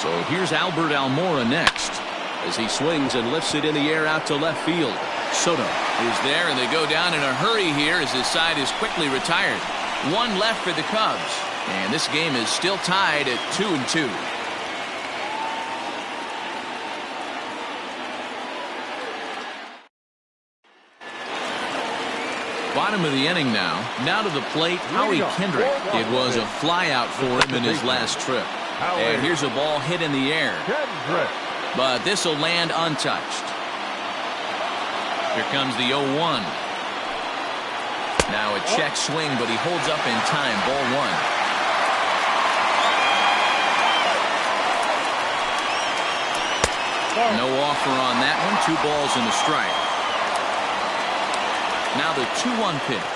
So here's Albert Almora next as he swings and lifts it in the air out to left field. Soto is there, and they go down in a hurry here as his side is quickly retired. One left for the Cubs, and this game is still tied at 2-2. Bottom of the inning now. Now to the plate, Howie Kendrick. It was a flyout for him in his last trip. And here's a ball hit in the air. But this will land untouched. Here comes the 0-1. Now a check swing, but he holds up in time. Ball one. No offer on that one. 2 balls and a strike. Now the 2-1 pitch.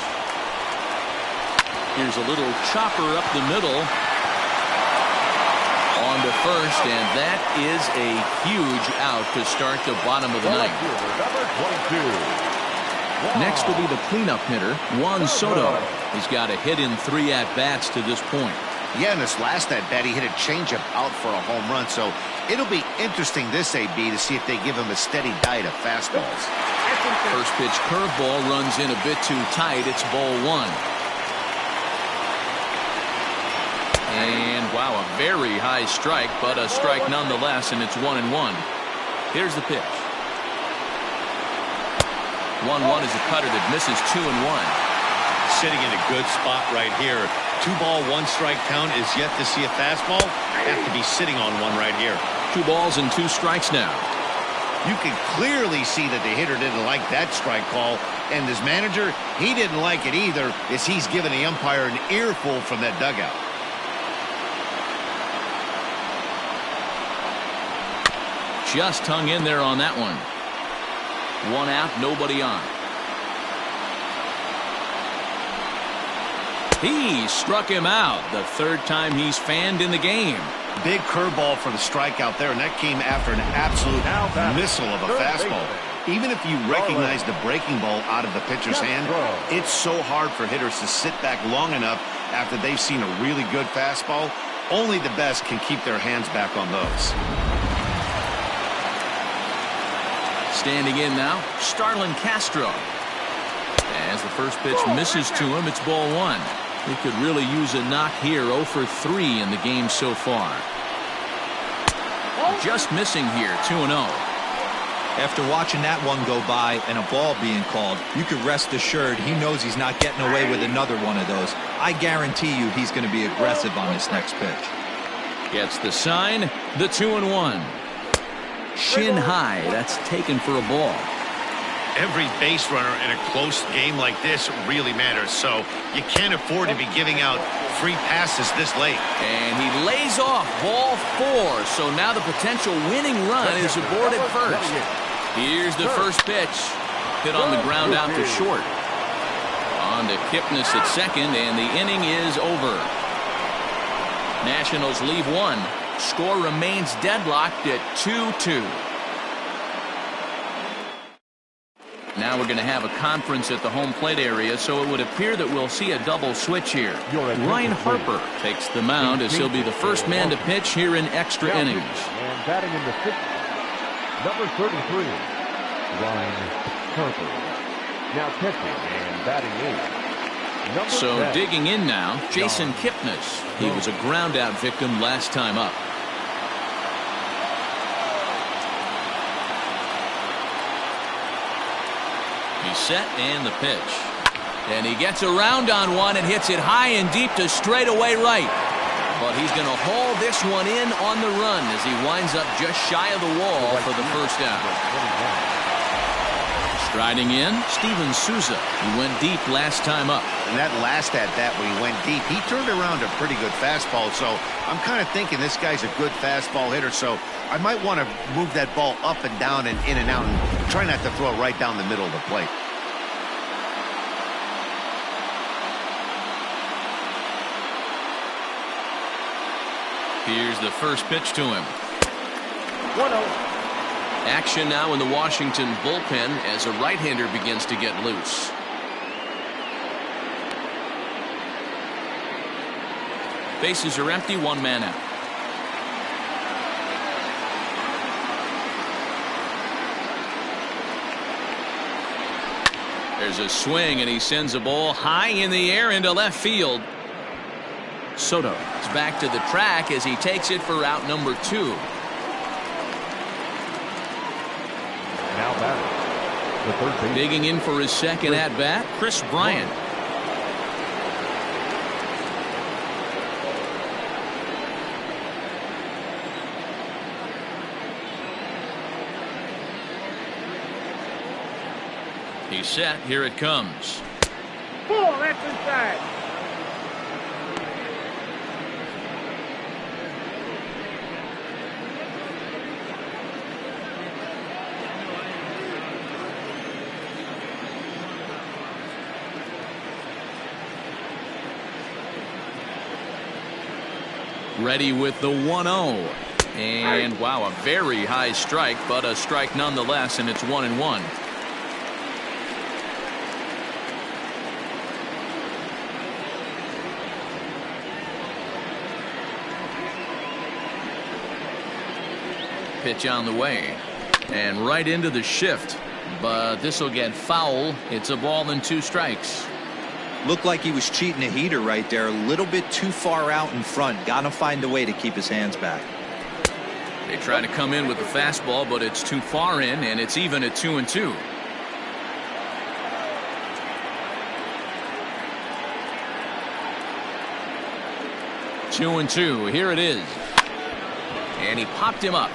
Here's a little chopper up the middle. On to first, and that is a huge out to start the bottom of the ninth. Next will be the cleanup hitter, Juan Soto. He's got a hit in 3 at-bats to this point. Yeah, in this last at-bat, he hit a changeup out for a home run, so it'll be interesting this AB to see if they give him a steady diet of fastballs. First pitch curveball runs in a bit too tight. It's ball one. And wow, a very high strike, but a strike nonetheless, and it's 1-1. Here's the pitch. 1-1 is a cutter that misses 2-1. Sitting in a good spot right here. 2-ball, 1-strike count is yet to see a fastball. Have to be sitting on one right here. 2 balls and 2 strikes now. You can clearly see that the hitter didn't like that strike call, and his manager, he didn't like it either, as he's given the umpire an earful from that dugout. Just hung in there on that one. 1 out, nobody on. He struck him out. The 3rd time he's fanned in the game. Big curveball for the strikeout there, and that came after an absolute missile of a fastball. Even if you recognize the breaking ball out of the pitcher's hand, it's so hard for hitters to sit back long enough after they've seen a really good fastball. Only the best can keep their hands back on those. Standing in now, Starlin Castro. As the first pitch misses to him, it's ball one. He could really use a knock here. 0 for 3 in the game so far. Just missing here, 2-0. After watching that one go by and a ball being called, you could rest assured he knows he's not getting away with another one of those. I guarantee you he's going to be aggressive on this next pitch. Gets the sign, the 2-1. Shin high, that's taken for a ball. Every base runner in a close game like this really matters, so you can't afford to be giving out free passes this late. And he lays off ball 4, so now the potential winning run is aboard at first. Here's the first pitch. Hit on the ground out to short. On to Kipnis at second, and the inning is over. Nationals leave 1. Score remains deadlocked at 2-2. Now we're going to have a conference at the home plate area, so it would appear that we'll see a double switch here. Ryan Harper takes the mound as he'll be the first man to pitch here in extra innings. And batting in the 6th, number 33, Ryan Harper. Now catching and batting 8. So digging in now, Jason Kipnis. He was a ground out victim last time up. He's set and the pitch. And he gets around on one and hits it high and deep to straightaway right. But he's going to haul this one in on the run as he winds up just shy of the wall for the first out. Striding in, Steven Souza. He went deep last time up. And that last at-bat when he went deep, he turned around a pretty good fastball. So I'm kind of thinking this guy's a good fastball hitter. So I might want to move that ball up and down and in and out and try not to throw it right down the middle of the plate. Here's the first pitch to him. 1-0. Action now in the Washington bullpen as a right-hander begins to get loose. Bases are empty, one man out. There's a swing, and he sends a ball high in the air into left field. Soto is back to the track as he takes it for out number 2. Now batting, the third baseman. Digging in for his second at-bat, Chris Bryant. He's set. Here it comes. Ball, that's inside. Ready with the 1-0. And wow, a very high strike, but a strike nonetheless, and it's 1-1. Pitch on the way, and right into the shift, but this will get foul. It's a ball and 2 strikes. Looked like he was cheating a heater right there, a little bit too far out in front. Gotta find a way to keep his hands back. They try to come in with the fastball, but it's too far in, and it's even at 2-2. Two and two. Here it is, and he popped him up.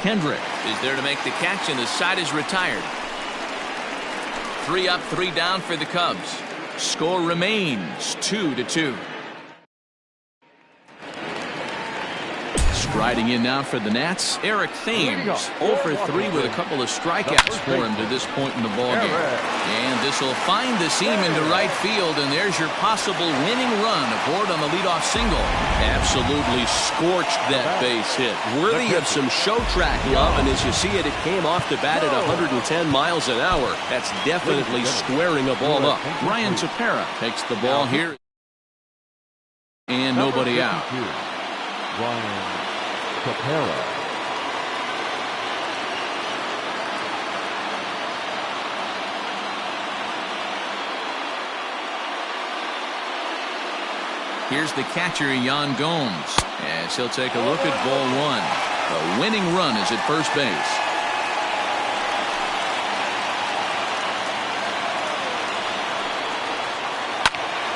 Kendrick is there to make the catch, and the side is retired. 3 up, 3 down for the Cubs. Score remains 2-2. Striding in now for the Nats, Eric Thames, 0 for 3 with a couple of strikeouts for him to this point in the ballgame. And this will find the seam into right field, and there's your possible winning run aboard on the leadoff single. Absolutely scorched that base hit. Worthy of some show track love, and as you see it, it came off the bat at 110 miles an hour. That's definitely squaring a ball up. Ryan Tepera takes the ball here, and nobody out. Ryan Tepera. Here's the catcher, Yan Gomes, as he'll take a look at ball 1. A winning run is at first base.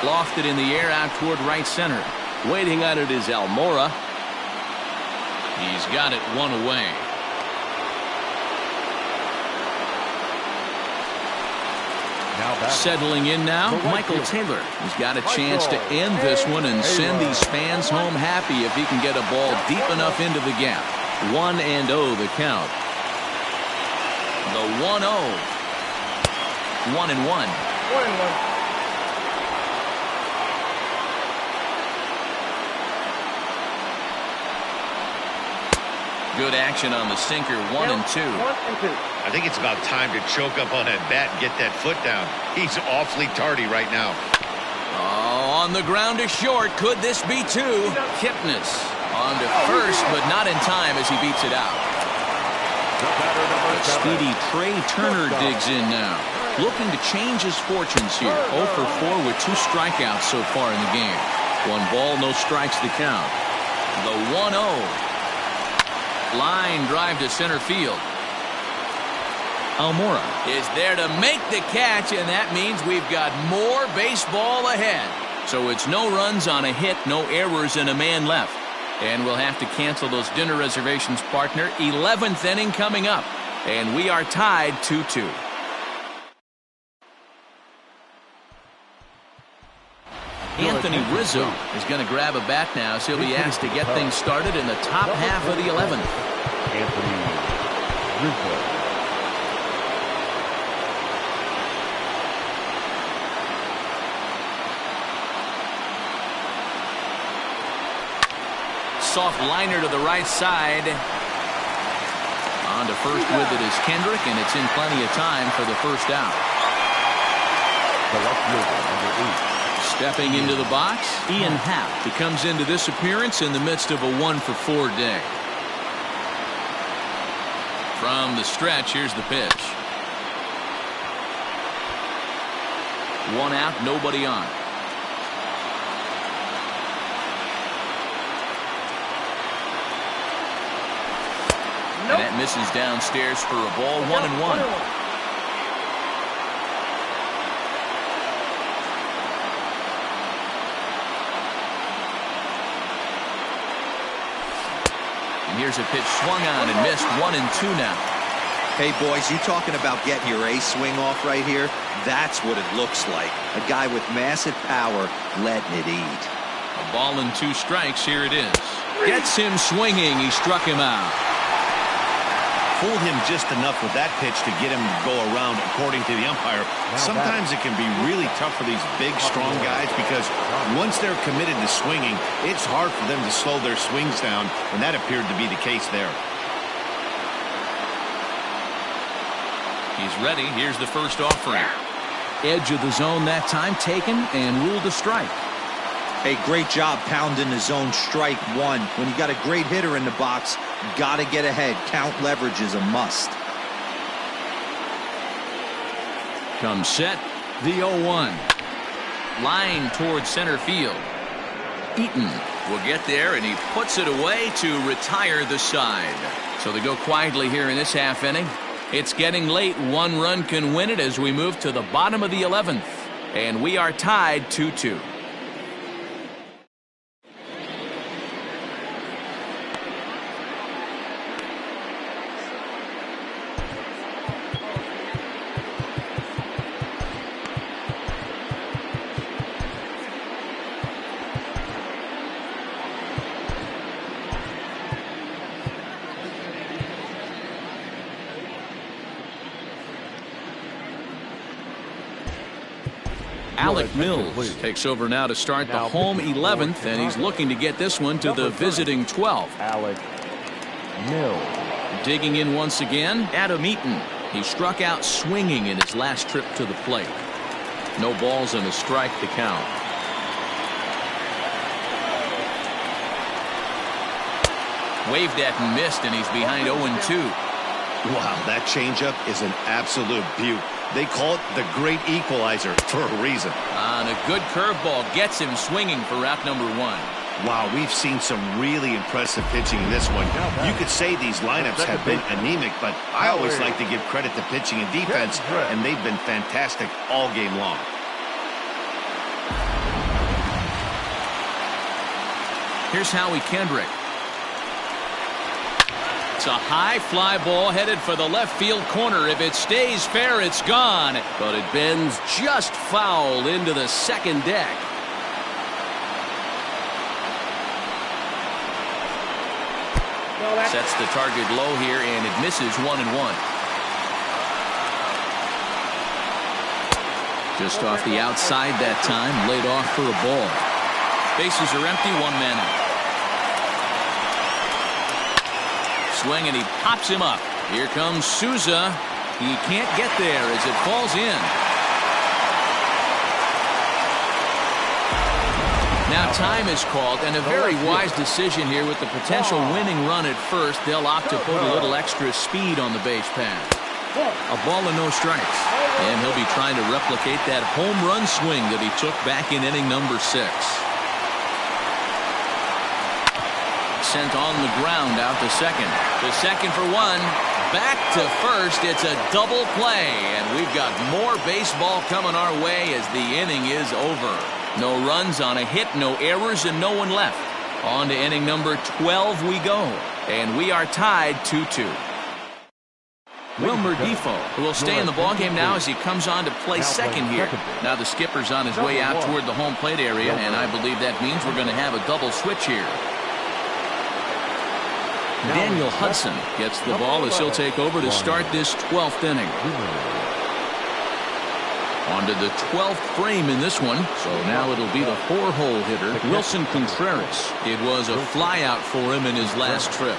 Lofted in the air out toward right center. Waiting on it is Almora. He's got it 1 away. Settling in now, Michael Taylor. He's got a chance to end this one and send these fans home happy if he can get a ball deep enough into the gap. 1-0 the count. The 1-0. 1-1. 1-1. Good action on the sinker. 1-2. 1-2. I think it's about time to choke up on that bat and get that foot down. He's awfully tardy right now. Oh, on the ground to short. Could this be 2? Kipnis on to first, but not in time as he beats it out. Speedy Trey Turner digs in now, looking to change his fortunes here. 0 for 4 with 2 strikeouts so far in the game. 1 ball, no strikes to count. The 1-0. Line drive to center field. Almora is there to make the catch, and that means we've got more baseball ahead. So it's no runs on a hit, no errors, and a man left. And we'll have to cancel those dinner reservations, partner. 11th inning coming up, and we are tied 2-2. Anthony Rizzo is going to grab a bat now, so he'll be asked to get things started in the top half of the 11th. Anthony Rizzo. Soft liner to the right side. On the first with it is Kendrick, and it's in plenty of time for the first out. Stepping into the box, Ian Happ. He comes into this appearance in the midst of a 1-for-4 day. From the stretch, here's the pitch. 1 out, nobody on. And that misses downstairs for a ball. 1-1. And here's a pitch swung on and missed. 1-2 now. Hey, boys, you talking about getting your A swing off right here? That's what it looks like. A guy with massive power letting it eat. A ball and 2 strikes. Here it is. Gets him swinging. He struck him out. Fooled him just enough with that pitch to get him to go around, according to the umpire. Sometimes it can be really tough for these big, strong guys because once they're committed to swinging, it's hard for them to slow their swings down, and that appeared to be the case there. He's ready. Here's the first offering. Edge of the zone that time taken and ruled a strike. Hey, great job pounding the zone. Strike 1. When you got a great hitter in the box, got to get ahead. Count leverage is a must. Comes set. The 0-1. Line towards center field. Eaton will get there, and he puts it away to retire the side. So they go quietly here in this half inning. It's getting late. 1 run can win it as we move to the bottom of the 11th. And we are tied 2-2. Alec Mills takes over now to start the home 11th, and he's looking to get this one to the visiting 12th. Alec Mills. Digging in once again, Adam Eaton. He struck out swinging in his last trip to the plate. No balls and a strike to count. Waved at and missed, and he's behind 0-2. Wow, that changeup is an absolute beaut. They call it the great equalizer for a reason. On a good curveball, gets him swinging for out number 1. Wow, we've seen some really impressive pitching in this one. You could say these lineups have been anemic, but I always like to give credit to pitching and defense, and they've been fantastic all game long. Here's Howie Kendrick. It's a high fly ball headed for the left field corner. If it stays fair, it's gone. But it bends just foul into the second deck. Sets the target low here, and it misses 1-1. Just off the outside that time, laid off for a ball. Bases are empty, 1 man out. Swing, and he pops him up. Here comes Souza. He can't get there as it falls in. Now time is called, and a very wise decision here with the potential winning run at first. They'll opt to put a little extra speed on the base path. A ball and no strikes. And he'll be trying to replicate that home run swing that he took back in inning number 6. Sent on the ground out to second. To second for 1. Back to first. It's a double play, and we've got more baseball coming our way as the inning is over. No runs on a hit, no errors, and no one left. On to inning number 12 we go, and we are tied 2-2. Wilmer Defoe, who will stay in the ballgame now as he comes on to play second here. Now the skipper's on his way out toward the home plate area, and I believe that means we're going to have a double switch here. Daniel Hudson gets the ball as he'll take over to start this 12th inning. Onto the 12th frame in this one, so now it'll be the 4-hole hitter, Wilson Contreras. It was a flyout for him in his last trip.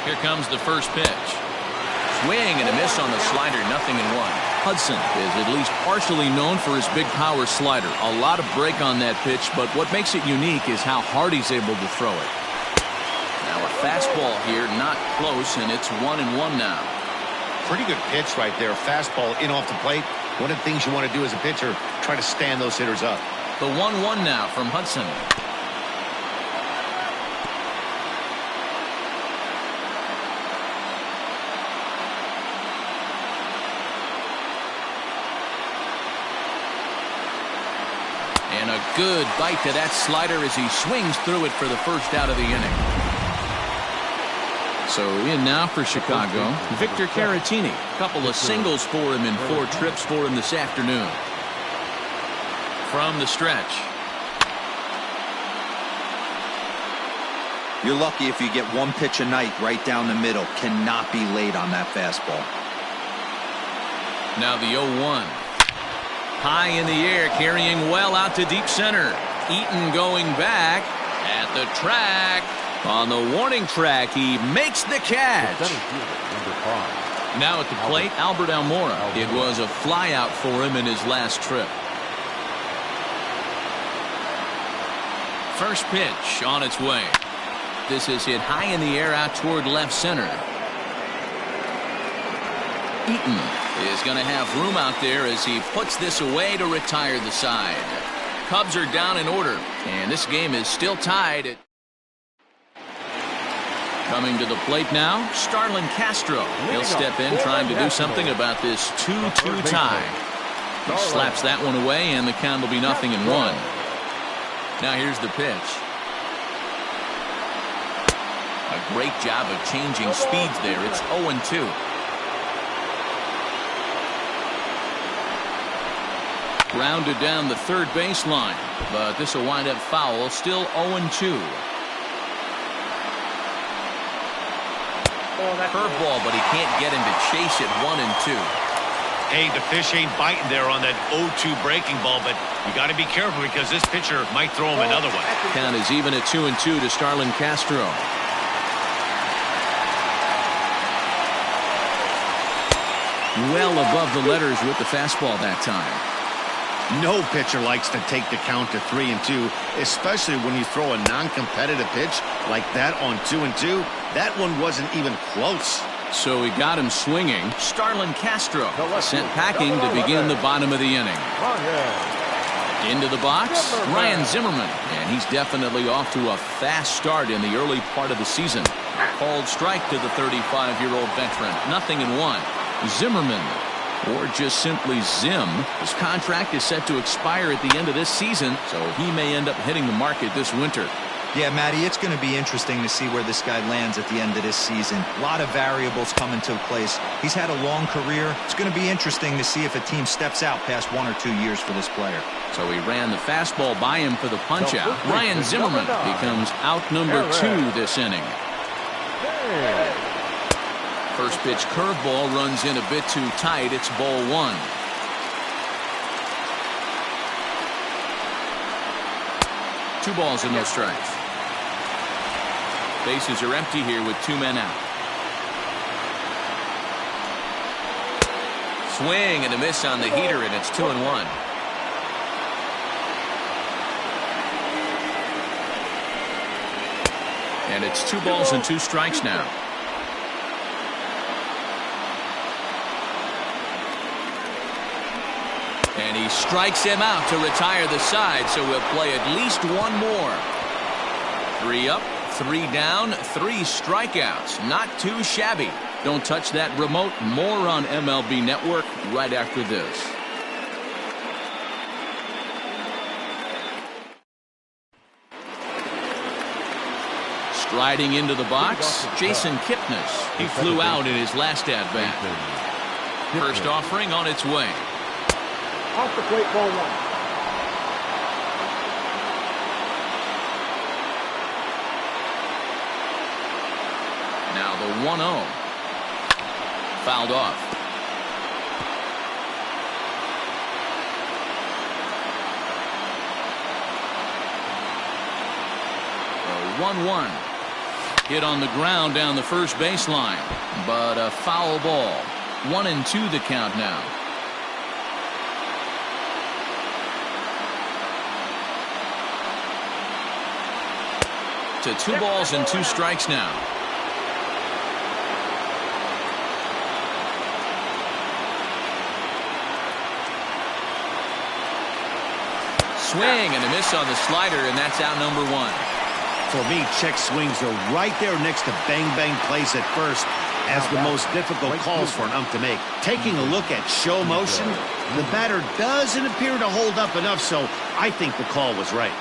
Here comes the first pitch. Swing and a miss on the slider, 0-1. Hudson is at least partially known for his big power slider. A lot of break on that pitch, but what makes it unique is how hard he's able to throw it. Now a fastball here, not close, and it's 1-1 now. Pretty good pitch right there. Fastball in off the plate. One of the things you want to do as a pitcher, try to stand those hitters up. The 1-1 now from Hudson. And a good bite to that slider as he swings through it for the first out of the inning. So in now for Chicago, Victor Caratini. Couple of singles for him and 4 trips for him this afternoon. From the stretch. You're lucky if you get one pitch a night right down the middle. Cannot be late on that fastball. Now the 0-1. High in the air, carrying well out to deep center. Eaton going back at the track. On the warning track, he makes the catch. Now at the plate, Albert Almora. It was a flyout for him in his last trip. First pitch on its way. This is hit high in the air out toward left center. Eaton is going to have room out there as he puts this away to retire the side. Cubs are down in order, and this game is still tied. Coming to the plate now, Starlin Castro. He'll step in trying to do something about this 2-2 tie. He slaps that one away, and the count will be 0-1. Now here's the pitch. A great job of changing speeds there. It's 0-2. Grounded down the third baseline, but this will wind up foul. Still 0-2. Curveball, but he can't get him to chase it. 1-2. Hey, the fish ain't biting there on that 0-2 breaking ball, but you got to be careful because this pitcher might throw him another one. Count is even at 2-2 to Starlin Castro. Well above the letters with the fastball that time. No pitcher likes to take the count to 3-2, especially when you throw a non-competitive pitch like that on 2-2. That one wasn't even close. So he got him swinging. Starlin Castro sent packing to begin the bottom of the inning. Into the box, Ryan Zimmerman, and he's definitely off to a fast start in the early part of the season. Called strike to the 35-year-old veteran. 0-1. Zimmerman, or just simply Zim, his contract is set to expire at the end of this season, so he may end up hitting the market this winter. Yeah, Matty, it's going to be interesting to see where this guy lands at the end of this season. A lot of variables come into place. He's had a long career. It's going to be interesting to see if a team steps out past 1 or 2 years for this player. So he ran the fastball by him for the punch-out. Ryan Zimmerman becomes out number 2 this inning. First pitch curveball runs in a bit too tight. It's ball 1. Two balls and no strikes. Bases are empty here with 2 men out. Swing and a miss on the heater, and it's 2-1. And it's 2 balls and 2 strikes now. And he strikes him out to retire the side, so we'll play at least 1 more. 3 up, 3 down, 3 strikeouts. Not too shabby. Don't touch that remote. More on MLB Network right after this. Striding into the box, Jason Kipnis. He flew out in his last at-bat. First offering on its way. Off the plate, ball 1. Now the 1-0. Fouled off. The 1-1. Hit on the ground down the first baseline, but a foul ball. 1-2 the count now. To 2 balls and 2 strikes now. Swing and a miss on the slider, and that's out number 1. For me, check swings are right there next to bang plays at first as the most difficult calls for an ump to make. Taking a look at show motion, the batter doesn't appear to hold up enough, so I think the call was right.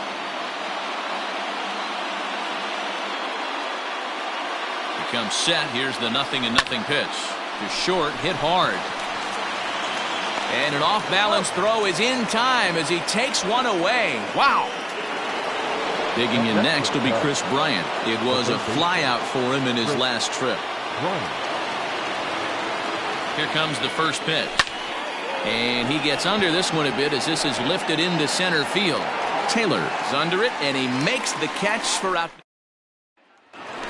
Comes set. Here's the 0-0 pitch. To short, hit hard. And an off-balance throw is in time as he takes one away. Wow. Digging in next will be Chris Bryant. It was a flyout for him in his last trip. Here comes the first pitch. And he gets under this one a bit as this is lifted into center field. Taylor is under it, and he makes the catch for out.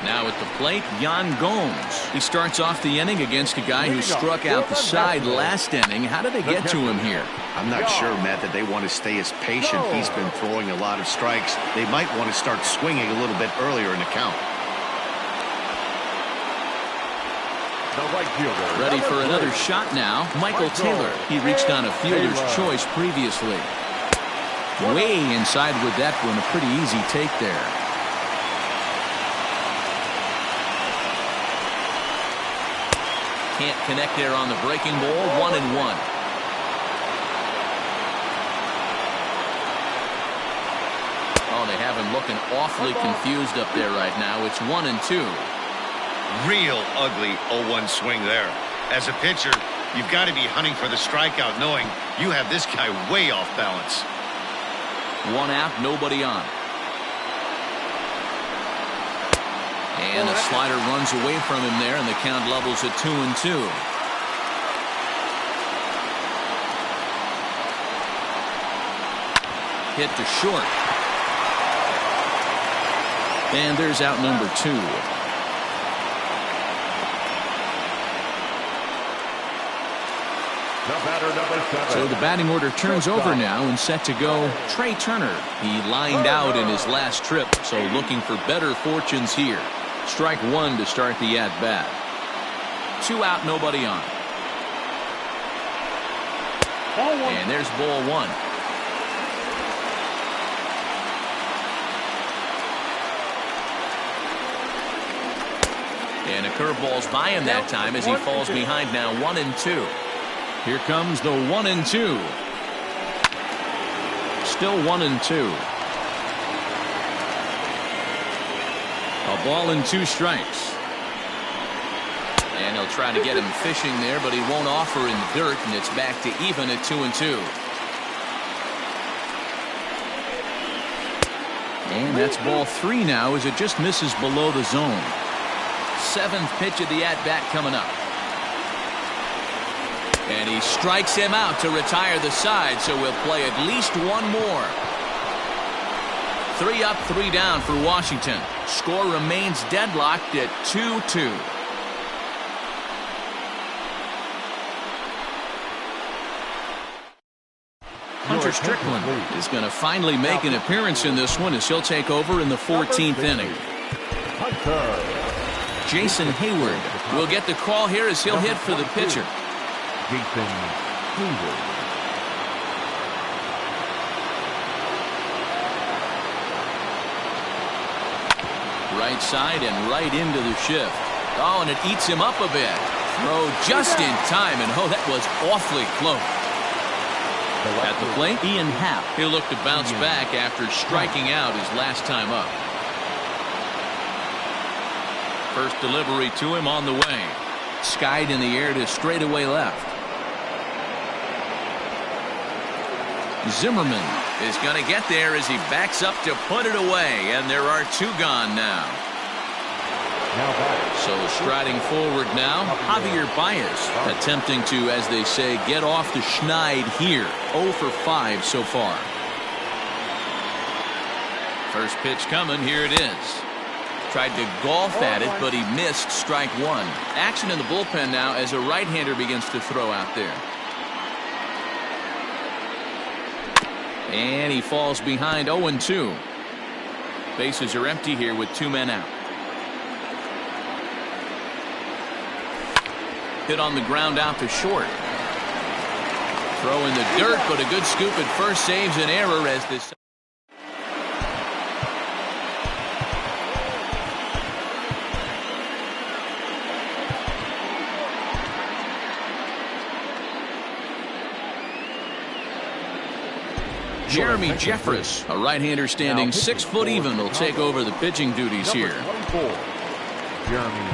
Now at the plate, Yan Gomes. He starts off the inning against a guy who struck out the side last inning. How did they get to him here? I'm not sure, Matt, that they want to stay as patient. He's been throwing a lot of strikes. They might want to start swinging a little bit earlier in the count. Ready for another shot now. Michael Taylor. He reached on a fielder's choice previously. Way inside with that one. A pretty easy take there. Can't connect there on the breaking ball. 1-1. Oh, they have him looking awfully confused up there right now. It's 1-2. Real ugly 0-1 swing there. As a pitcher, you've got to be hunting for the strikeout, knowing you have this guy way off balance. 1 out, nobody on. And a slider runs away from him there, and the count levels at 2-2. Hit to short. And there's out number 2. So the batting order turns over now, and set to go Trey Turner. He lined out in his last trip, so looking for better fortunes here. Strike 1 to start the at-bat. 2 out, nobody on. And there's ball 1. And a curveball's by him that time as he falls behind now. 1-2. Here comes the 1-2. Still 1-2. A ball and 2 strikes. And he'll try to get him fishing there, but he won't offer in the dirt, and it's back to even at 2-2. And that's ball 3 now as it just misses below the zone. 7th pitch of the at-bat coming up. And he strikes him out to retire the side, so we'll play at least one more. 3 up, 3 down for Washington. Score remains deadlocked at 2-2. Hunter Strickland is going to finally make an appearance in this one as he'll take over in the 14th inning. Jason Hayward will get the call here as he'll hit for the pitcher. Jason Hayward. Right side and right into the shift. Oh, and it eats him up a bit. Throw just in time, and oh, that was awfully close. At the plate, Ian Happ. He'll look to bounce back after striking out his last time up. First delivery to him on the way. Skied in the air to straightaway left. Zimmerman is going to get there as he backs up to put it away, and there are 2 gone now. So striding forward now, Javier Baez attempting to, as they say, get off the schneid here. 0 for 5 so far. First pitch coming, here it is. Tried to golf at it, but he missed strike one. Action in the bullpen now as a right-hander begins to throw out there. And he falls behind 0-2. Bases are empty here with 2 men out. Hit on the ground out to short. Throw in the dirt, but a good scoop at first saves an error as this. Jeremy Jeffress, a right-hander standing 6 foot even, will take over the pitching duties here.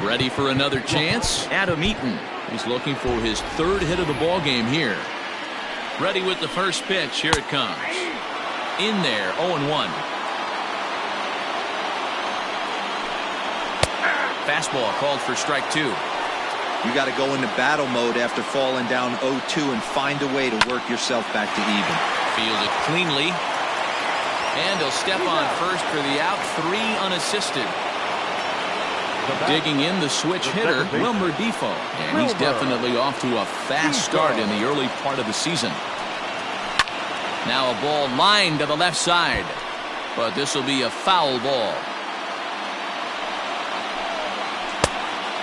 Ready for another chance? Adam Eaton. He's looking for his 3rd hit of the ball game here. Ready with the first pitch. Here it comes. In there, 0-1. Fastball called for strike 2. You got to go into battle mode after falling down 0-2 and find a way to work yourself back to even. Field it cleanly. And he'll step on first for the out. 3 unassisted. Digging in the switch hitter, Wilmer Defoe. And he's definitely off to a fast start in the early part of the season. Now a ball lined to the left side. But this will be a foul ball.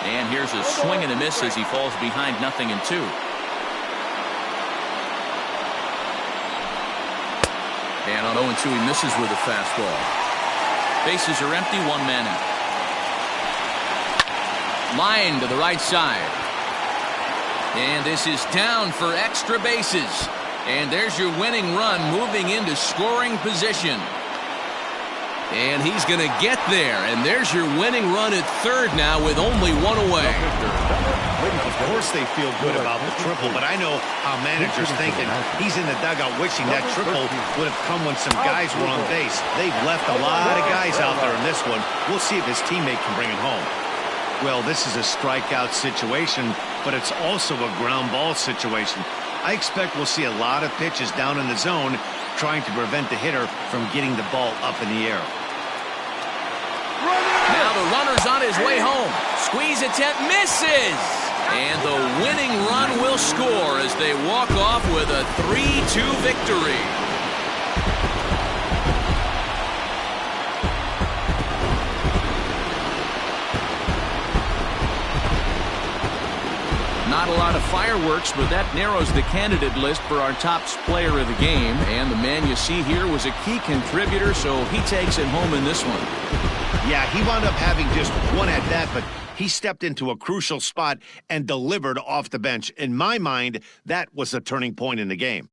And here's a swing and a miss as he falls behind 0-2. And on 0-2 he misses with a fastball. Bases are empty, 1 man out. Line to the right side. And this is down for extra bases. And there's your winning run moving into scoring position. And he's going to get there. And there's your winning run at 3rd now with only 1 away. Of course they feel good about the triple, but I know how manager's thinking. He's in the dugout wishing that triple would have come when some guys were on base. They've left a lot of guys out there in this one. We'll see if his teammate can bring it home. Well, this is a strikeout situation, but it's also a ground ball situation. I expect we'll see a lot of pitches down in the zone trying to prevent the hitter from getting the ball up in the air. Now the runner's on his way home. Squeeze attempt misses. And the winning run will score as they walk off with a 3-2 victory. Not a lot of fireworks, but that narrows the candidate list for our top player of the game. And the man you see here was a key contributor, so he takes it home in this one. Yeah, he wound up having just 1 at bat, but he stepped into a crucial spot and delivered off the bench. In my mind, that was a turning point in the game.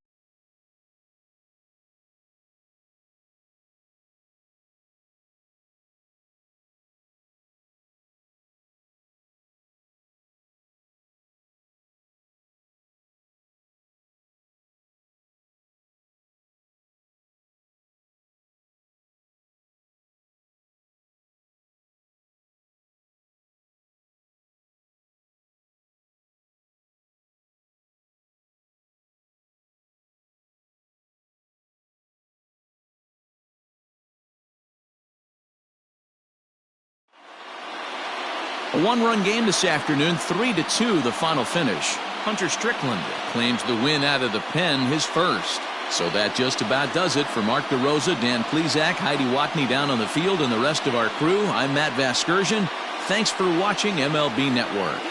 A 1-run game this afternoon, 3-2 the final finish. Hunter Strickland claims the win out of the pen, his first. So that just about does it for Mark DeRosa, Dan Plesac, Heidi Watney down on the field, and the rest of our crew. I'm Matt Vasgersian. Thanks for watching MLB Network.